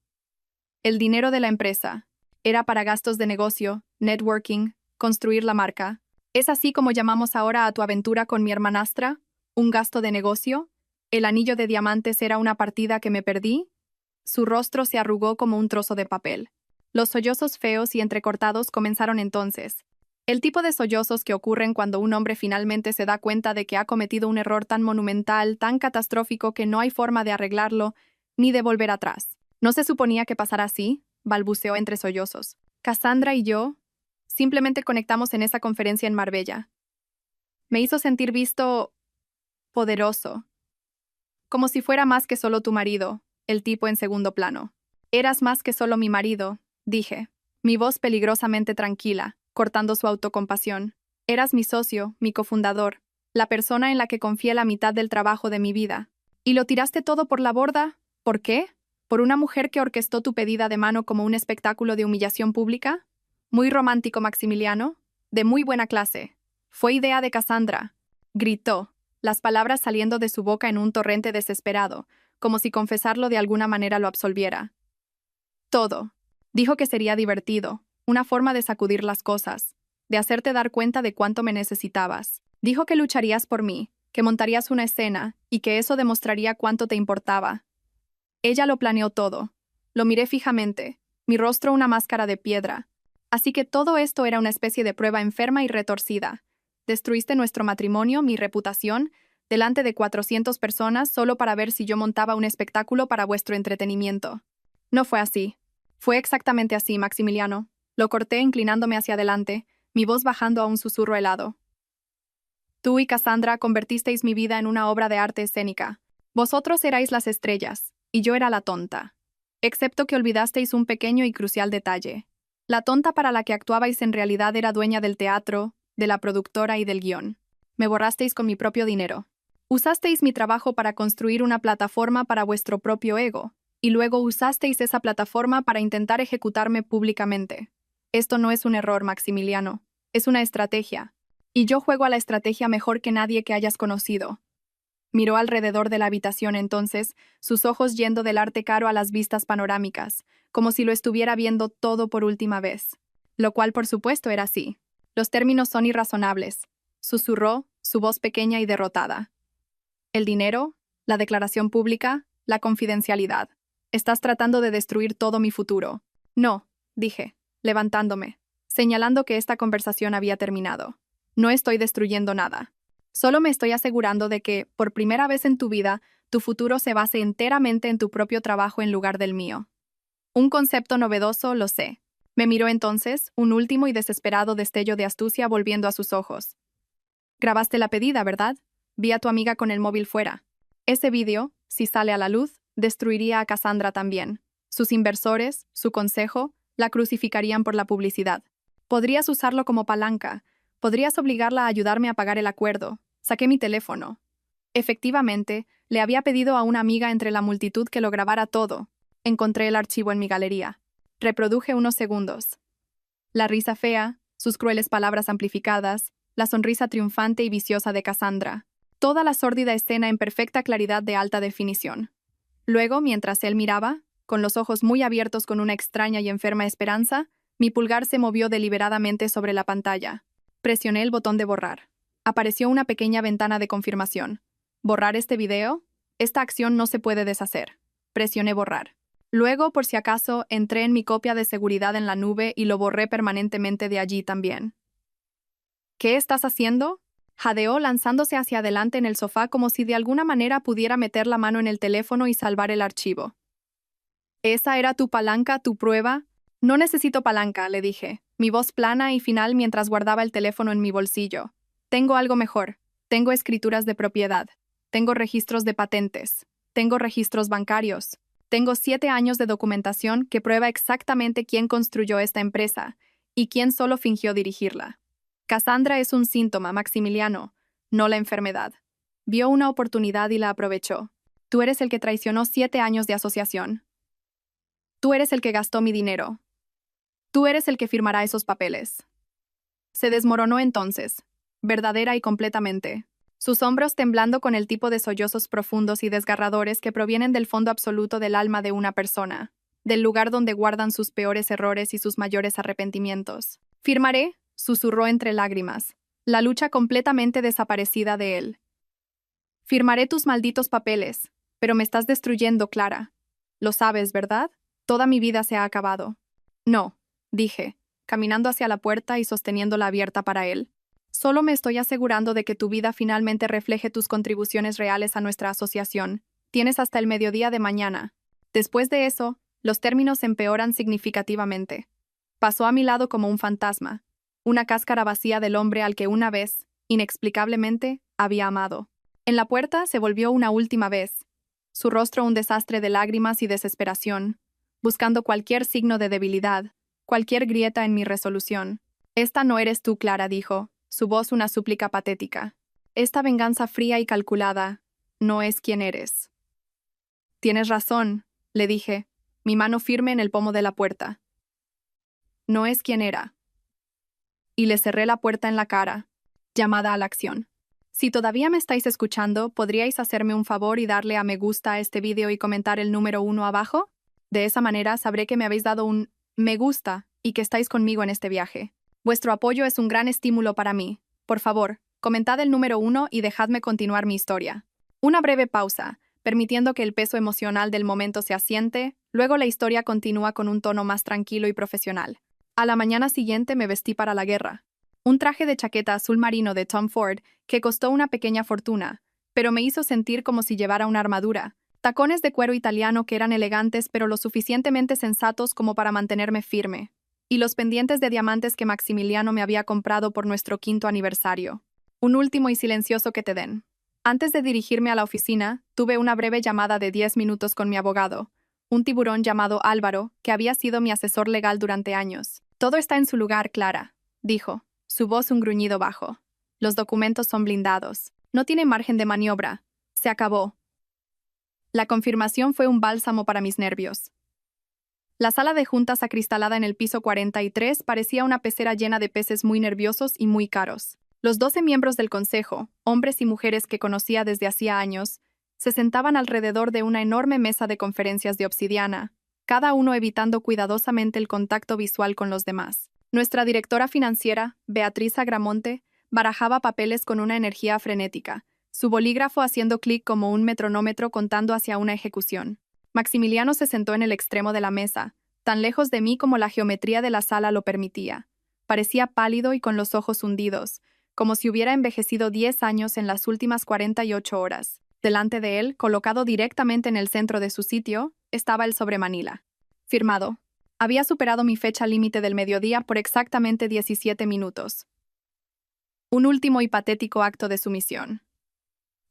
«El dinero de la empresa. Era para gastos de negocio, networking, construir la marca. ¿Es así como llamamos ahora a tu aventura con mi hermanastra? ¿Un gasto de negocio? ¿El anillo de diamantes era una partida que me perdí?» Su rostro se arrugó como un trozo de papel. Los sollozos feos y entrecortados comenzaron entonces. El tipo de sollozos que ocurren cuando un hombre finalmente se da cuenta de que ha cometido un error tan monumental, tan catastrófico que no hay forma de arreglarlo, ni de volver atrás. «¿No se suponía que pasara así?», balbuceó entre sollozos. «Cassandra y yo simplemente conectamos en esa conferencia en Marbella. Me hizo sentir visto, poderoso. Como si fuera más que solo tu marido», el tipo en segundo plano. «Eras más que solo mi marido», dije, mi voz peligrosamente tranquila, cortando su autocompasión. «Eras mi socio, mi cofundador, la persona en la que confié la mitad del trabajo de mi vida. ¿Y lo tiraste todo por la borda? ¿Por qué? ¿Por una mujer que orquestó tu pedida de mano como un espectáculo de humillación pública? Muy romántico, Maximiliano. De muy buena clase. Fue idea de Cassandra», gritó, las palabras saliendo de su boca en un torrente desesperado, como si confesarlo de alguna manera lo absolviera. «Todo. Dijo que sería divertido, una forma de sacudir las cosas, de hacerte dar cuenta de cuánto me necesitabas. Dijo que lucharías por mí, que montarías una escena, y que eso demostraría cuánto te importaba. Ella lo planeó todo. Lo miré fijamente, mi rostro una máscara de piedra. Así que todo esto era una especie de prueba enferma y retorcida. Destruiste nuestro matrimonio, mi reputación, delante de 400 personas solo para ver si yo montaba un espectáculo para vuestro entretenimiento. No fue así. Fue exactamente así, Maximiliano. Lo corté inclinándome hacia adelante, mi voz bajando a un susurro helado. Tú y Cassandra convertisteis mi vida en una obra de arte escénica. Vosotros erais las estrellas, y yo era la tonta. Excepto que olvidasteis un pequeño y crucial detalle. La tonta para la que actuabais en realidad era dueña del teatro, de la productora y del guión. Me borrasteis con mi propio dinero. Usasteis mi trabajo para construir una plataforma para vuestro propio ego. Y luego usasteis esa plataforma para intentar ejecutarme públicamente. Esto no es un error, Maximiliano. Es una estrategia. Y yo juego a la estrategia mejor que nadie que hayas conocido. Miró alrededor de la habitación entonces, sus ojos yendo del arte caro a las vistas panorámicas, como si lo estuviera viendo todo por última vez. Lo cual, por supuesto, era así. Los términos son irrazonables. Susurró, su voz pequeña y derrotada. El dinero, la declaración pública, la confidencialidad. Estás tratando de destruir todo mi futuro. No, dije, levantándome, señalando que esta conversación había terminado. No estoy destruyendo nada. Solo me estoy asegurando de que, por primera vez en tu vida, tu futuro se base enteramente en tu propio trabajo en lugar del mío. Un concepto novedoso, lo sé. Me miró entonces, un último y desesperado destello de astucia volviendo a sus ojos. Grabaste la pedida, ¿verdad? Vi a tu amiga con el móvil fuera. Ese vídeo, si sale a la luz, destruiría a Cassandra también. Sus inversores, su consejo, la crucificarían por la publicidad. Podrías usarlo como palanca. Podrías obligarla a ayudarme a pagar el acuerdo. Saqué mi teléfono. Efectivamente, le había pedido a una amiga entre la multitud que lo grabara todo. Encontré el archivo en mi galería. Reproduje unos segundos. La risa fea, sus crueles palabras amplificadas, la sonrisa triunfante y viciosa de Cassandra. Toda la sórdida escena en perfecta claridad de alta definición. Luego, mientras él miraba, con los ojos muy abiertos con una extraña y enferma esperanza, mi pulgar se movió deliberadamente sobre la pantalla. Presioné el botón de borrar. Apareció una pequeña ventana de confirmación. ¿Borrar este video? Esta acción no se puede deshacer. Presioné borrar. Luego, por si acaso, entré en mi copia de seguridad en la nube y lo borré permanentemente de allí también. ¿Qué estás haciendo? Jadeó lanzándose hacia adelante en el sofá como si de alguna manera pudiera meter la mano en el teléfono y salvar el archivo. ¿Esa era tu palanca, tu prueba? No necesito palanca, le dije, mi voz plana y final mientras guardaba el teléfono en mi bolsillo. Tengo algo mejor. Tengo escrituras de propiedad. Tengo registros de patentes. Tengo registros bancarios. Tengo 7 años de documentación que prueba exactamente quién construyó esta empresa y quién solo fingió dirigirla. Cassandra es un síntoma, Maximiliano, no la enfermedad. Vio una oportunidad y la aprovechó. Tú eres el que traicionó 7 años de asociación. Tú eres el que gastó mi dinero. Tú eres el que firmará esos papeles. Se desmoronó entonces, verdadera y completamente. Sus hombros temblando con el tipo de sollozos profundos y desgarradores que provienen del fondo absoluto del alma de una persona, del lugar donde guardan sus peores errores y sus mayores arrepentimientos. Firmaré, susurró entre lágrimas, la lucha completamente desaparecida de él. Firmaré tus malditos papeles, pero me estás destruyendo, Clara. Lo sabes, ¿verdad? Toda mi vida se ha acabado. No, dije, caminando hacia la puerta y sosteniéndola abierta para él. Solo me estoy asegurando de que tu vida finalmente refleje tus contribuciones reales a nuestra asociación. Tienes hasta el mediodía de mañana. Después de eso, los términos empeoran significativamente. Pasó a mi lado como un fantasma, una cáscara vacía del hombre al que una vez, inexplicablemente, había amado. En la puerta se volvió una última vez, su rostro un desastre de lágrimas y desesperación, buscando cualquier signo de debilidad, cualquier grieta en mi resolución. Esta no eres tú, Clara, dijo, su voz una súplica patética. Esta venganza fría y calculada no es quien eres. Tienes razón, le dije, mi mano firme en el pomo de la puerta. No es quien era. Y le cerré la puerta en la cara, llamada a la acción. Si todavía me estáis escuchando, ¿podríais hacerme un favor y darle a me gusta a este vídeo y comentar el número 1 abajo? De esa manera sabré que me habéis dado un me gusta y que estáis conmigo en este viaje. Vuestro apoyo es un gran estímulo para mí. Por favor, comentad el número 1 y dejadme continuar mi historia. Una breve pausa, permitiendo que el peso emocional del momento se asiente, luego la historia continúa con un tono más tranquilo y profesional. A la mañana siguiente me vestí para la guerra. Un traje de chaqueta azul marino de Tom Ford que costó una pequeña fortuna, pero me hizo sentir como si llevara una armadura. Tacones de cuero italiano que eran elegantes pero lo suficientemente sensatos como para mantenerme firme. Y los pendientes de diamantes que Maximiliano me había comprado por nuestro 5º aniversario. Un último y silencioso que te den. Antes de dirigirme a la oficina, tuve una breve llamada de 10 minutos con mi abogado, un tiburón llamado Álvaro, que había sido mi asesor legal durante años. Todo está en su lugar, Clara, dijo, su voz un gruñido bajo. Los documentos son blindados. No tiene margen de maniobra. Se acabó. La confirmación fue un bálsamo para mis nervios. La sala de juntas acristalada en el piso 43 parecía una pecera llena de peces muy nerviosos y muy caros. Los 12 miembros del consejo, hombres y mujeres que conocía desde hacía años, se sentaban alrededor de una enorme mesa de conferencias de obsidiana, cada uno evitando cuidadosamente el contacto visual con los demás. Nuestra directora financiera, Beatriz Agramonte, barajaba papeles con una energía frenética, su bolígrafo haciendo clic como un metronómetro contando hacia una ejecución. Maximiliano se sentó en el extremo de la mesa, tan lejos de mí como la geometría de la sala lo permitía. Parecía pálido y con los ojos hundidos, como si hubiera envejecido 10 años en las últimas 48 horas. Delante de él, colocado directamente en el centro de su sitio, estaba el sobre Manila. Firmado. Había superado mi fecha límite del mediodía por exactamente 17 minutos. Un último y patético acto de sumisión.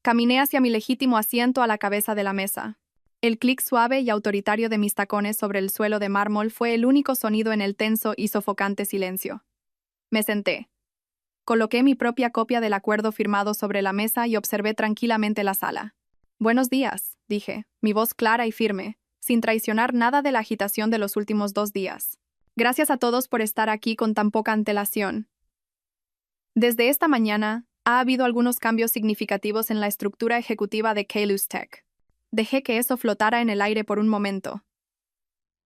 Caminé hacia mi legítimo asiento a la cabeza de la mesa. El clic suave y autoritario de mis tacones sobre el suelo de mármol fue el único sonido en el tenso y sofocante silencio. Me senté. Coloqué mi propia copia del acuerdo firmado sobre la mesa y observé tranquilamente la sala. «Buenos días», dije, mi voz clara y firme, sin traicionar nada de la agitación de los últimos 2 días. «Gracias a todos por estar aquí con tan poca antelación. Desde esta mañana, ha habido algunos cambios significativos en la estructura ejecutiva de Kaelus Tech. Dejé que eso flotara en el aire por un momento,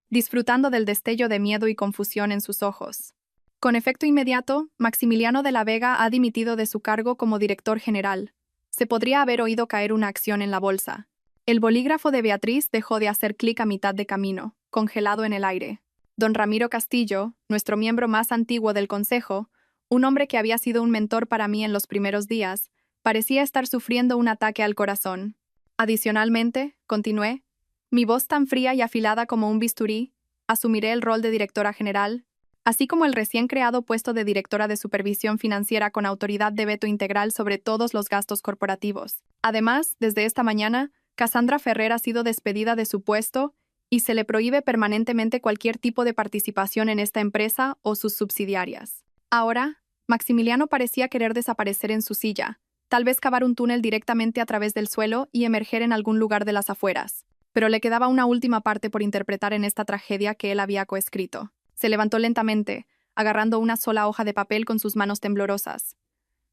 disfrutando del destello de miedo y confusión en sus ojos. Con efecto inmediato, Maximiliano de la Vega ha dimitido de su cargo como director general. Se podría haber oído caer una acción en la bolsa. El bolígrafo de Beatriz dejó de hacer clic a mitad de camino, congelado en el aire. Don Ramiro Castillo, nuestro miembro más antiguo del consejo, un hombre que había sido un mentor para mí en los primeros días, parecía estar sufriendo un ataque al corazón. Adicionalmente, continué, mi voz tan fría y afilada como un bisturí, asumiré el rol de directora general, así como el recién creado puesto de directora de supervisión financiera con autoridad de veto integral sobre todos los gastos corporativos. Además, desde esta mañana, Cassandra Ferrer ha sido despedida de su puesto y se le prohíbe permanentemente cualquier tipo de participación en esta empresa o sus subsidiarias. Ahora, Maximiliano parecía querer desaparecer en su silla, tal vez cavar un túnel directamente a través del suelo y emerger en algún lugar de las afueras. Pero le quedaba una última parte por interpretar en esta tragedia que él había coescrito. Se levantó lentamente, agarrando una sola hoja de papel con sus manos temblorosas.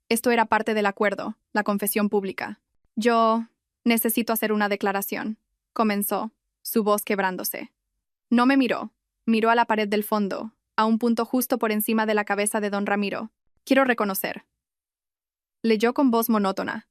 Esto era parte del acuerdo, la confesión pública. «Yo necesito hacer una declaración», comenzó, su voz quebrándose. No me miró. Miró a la pared del fondo, a un punto justo por encima de la cabeza de don Ramiro. «Quiero reconocer». Leyó con voz monótona.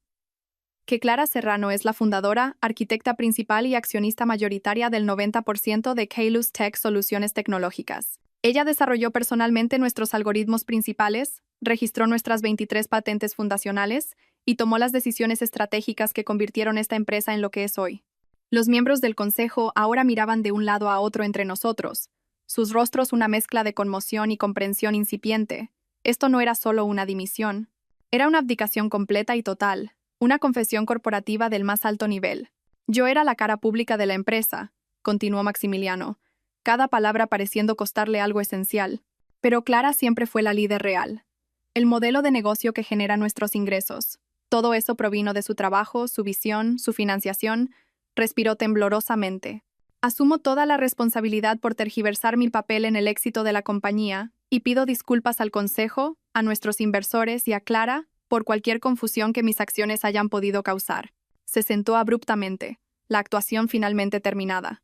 «Que Clara Serrano es la fundadora, arquitecta principal y accionista mayoritaria del 90% de Kaelus Tech Soluciones Tecnológicas. Ella desarrolló personalmente nuestros algoritmos principales, registró nuestras 23 patentes fundacionales y tomó las decisiones estratégicas que convirtieron esta empresa en lo que es hoy». Los miembros del consejo ahora miraban de un lado a otro entre nosotros, sus rostros una mezcla de conmoción y comprensión incipiente. Esto no era solo una dimisión. Era una abdicación completa y total, una confesión corporativa del más alto nivel. Yo era la cara pública de la empresa, continuó Maximiliano, cada palabra pareciendo costarle algo esencial. Pero Clara siempre fue la líder real. El modelo de negocio que genera nuestros ingresos. Todo eso provino de su trabajo, su visión, su financiación. Respiró temblorosamente. Asumo toda la responsabilidad por tergiversar mi papel en el éxito de la compañía y pido disculpas al consejo, a nuestros inversores y a Clara por cualquier confusión que mis acciones hayan podido causar. Se sentó abruptamente, la actuación finalmente terminada.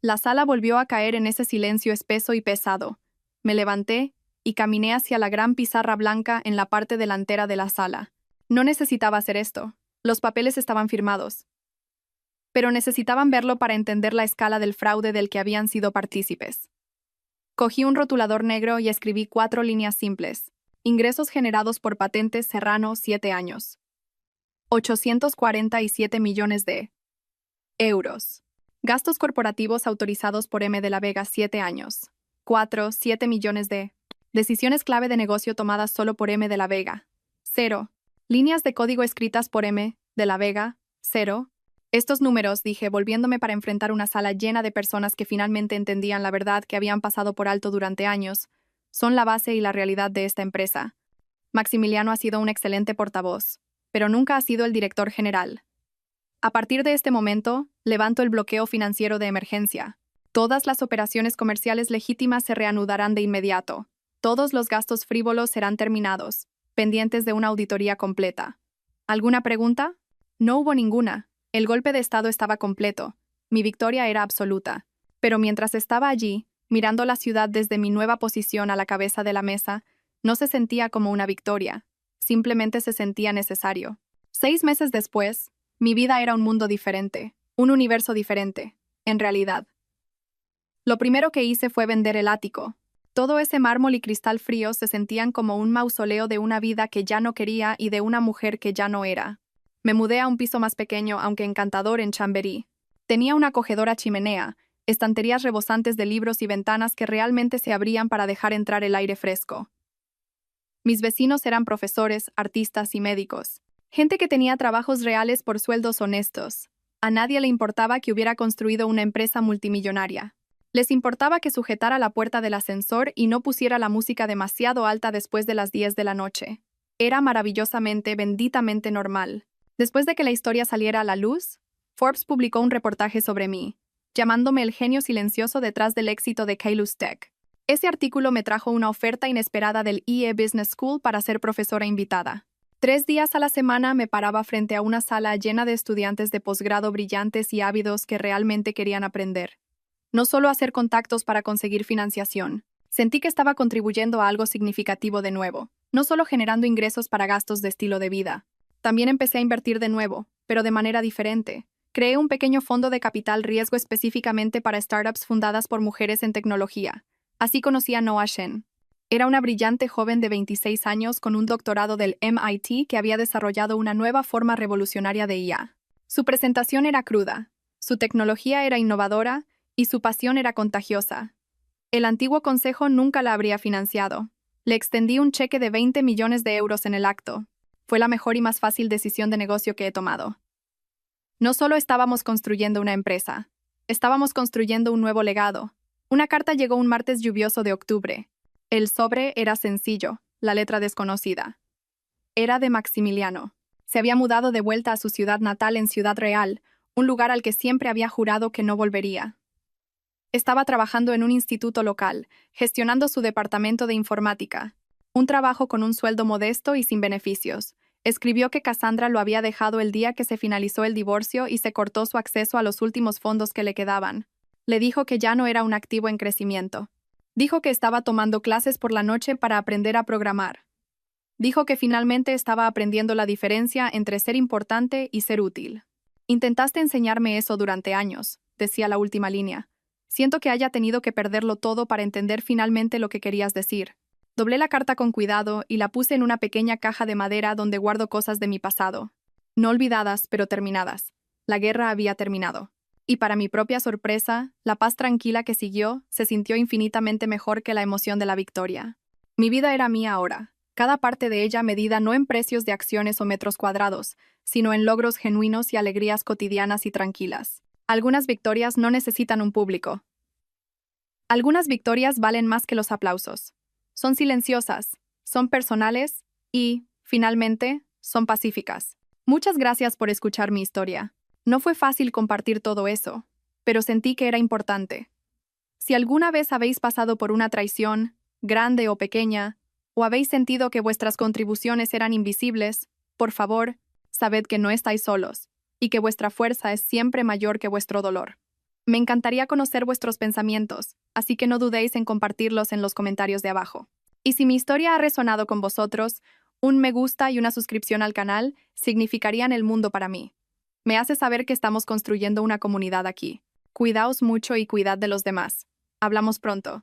La sala volvió a caer en ese silencio espeso y pesado. Me levanté y caminé hacia la gran pizarra blanca en la parte delantera de la sala. No necesitaba hacer esto. Los papeles estaban firmados. Pero necesitaban verlo para entender la escala del fraude del que habían sido partícipes. Cogí un rotulador negro y escribí 4 líneas simples. Ingresos generados por patentes Serrano 7 años. 847 millones de euros. Gastos corporativos autorizados por M. de la Vega 7 años. 7 millones de. Decisiones clave de negocio tomadas solo por M. de la Vega. 0. Líneas de código escritas por M. de la Vega. 0. Estos números, dije, volviéndome para enfrentar una sala llena de personas que finalmente entendían la verdad que habían pasado por alto durante años, son la base y la realidad de esta empresa. Maximiliano ha sido un excelente portavoz, pero nunca ha sido el director general. A partir de este momento, levanto el bloqueo financiero de emergencia. Todas las operaciones comerciales legítimas se reanudarán de inmediato. Todos los gastos frívolos serán terminados, pendientes de una auditoría completa. ¿Alguna pregunta? No hubo ninguna. El golpe de estado estaba completo. Mi victoria era absoluta. Pero mientras estaba allí, mirando la ciudad desde mi nueva posición a la cabeza de la mesa, no se sentía como una victoria. Simplemente se sentía necesario. 6 meses después, mi vida era un mundo diferente, un universo diferente, en realidad. Lo primero que hice fue vender el ático. Todo ese mármol y cristal frío se sentían como un mausoleo de una vida que ya no quería y de una mujer que ya no era. Me mudé a un piso más pequeño, aunque encantador, en Chamberí. Tenía una acogedora chimenea, estanterías rebosantes de libros y ventanas que realmente se abrían para dejar entrar el aire fresco. Mis vecinos eran profesores, artistas y médicos. Gente que tenía trabajos reales por sueldos honestos. A nadie le importaba que hubiera construido una empresa multimillonaria. Les importaba que sujetara la puerta del ascensor y no pusiera la música demasiado alta después de las 10 de la noche. Era maravillosamente, benditamente normal. Después de que la historia saliera a la luz, Forbes publicó un reportaje sobre mí, llamándome el genio silencioso detrás del éxito de Kailus Tech. Ese artículo me trajo una oferta inesperada del IE Business School para ser profesora invitada. 3 días a la semana me paraba frente a una sala llena de estudiantes de posgrado brillantes y ávidos que realmente querían aprender. No solo hacer contactos para conseguir financiación. Sentí que estaba contribuyendo a algo significativo de nuevo, no solo generando ingresos para gastos de estilo de vida. También empecé a invertir de nuevo, pero de manera diferente. Creé un pequeño fondo de capital riesgo específicamente para startups fundadas por mujeres en tecnología. Así conocí a Noah Shen. Era una brillante joven de 26 años con un doctorado del MIT que había desarrollado una nueva forma revolucionaria de IA. Su presentación era cruda, su tecnología era innovadora y su pasión era contagiosa. El antiguo consejo nunca la habría financiado. Le extendí un cheque de 20 millones de euros en el acto. Fue la mejor y más fácil decisión de negocio que he tomado. No solo estábamos construyendo una empresa, estábamos construyendo un nuevo legado. Una carta llegó un martes lluvioso de octubre. El sobre era sencillo, la letra desconocida. Era de Maximiliano. Se había mudado de vuelta a su ciudad natal en Ciudad Real, un lugar al que siempre había jurado que no volvería. Estaba trabajando en un instituto local, gestionando su departamento de informática. Un trabajo con un sueldo modesto y sin beneficios. Escribió que Cassandra lo había dejado el día que se finalizó el divorcio y se cortó su acceso a los últimos fondos que le quedaban. Le dijo que ya no era un activo en crecimiento. Dijo que estaba tomando clases por la noche para aprender a programar. Dijo que finalmente estaba aprendiendo la diferencia entre ser importante y ser útil. Intentaste enseñarme eso durante años, decía la última línea. Siento que haya tenido que perderlo todo para entender finalmente lo que querías decir. Doblé la carta con cuidado y la puse en una pequeña caja de madera donde guardo cosas de mi pasado. No olvidadas, pero terminadas. La guerra había terminado. Y para mi propia sorpresa, la paz tranquila que siguió se sintió infinitamente mejor que la emoción de la victoria. Mi vida era mía ahora, cada parte de ella medida no en precios de acciones o metros cuadrados, sino en logros genuinos y alegrías cotidianas y tranquilas. Algunas victorias no necesitan un público. Algunas victorias valen más que los aplausos. Son silenciosas, son personales y, finalmente, son pacíficas. Muchas gracias por escuchar mi historia. No fue fácil compartir todo eso, pero sentí que era importante. Si alguna vez habéis pasado por una traición, grande o pequeña, o habéis sentido que vuestras contribuciones eran invisibles, por favor, sabed que no estáis solos, y que vuestra fuerza es siempre mayor que vuestro dolor. Me encantaría conocer vuestros pensamientos, así que no dudéis en compartirlos en los comentarios de abajo. Y si mi historia ha resonado con vosotros, un me gusta y una suscripción al canal significarían el mundo para mí. Me hace saber que estamos construyendo una comunidad aquí. Cuidaos mucho y cuidad de los demás. Hablamos pronto.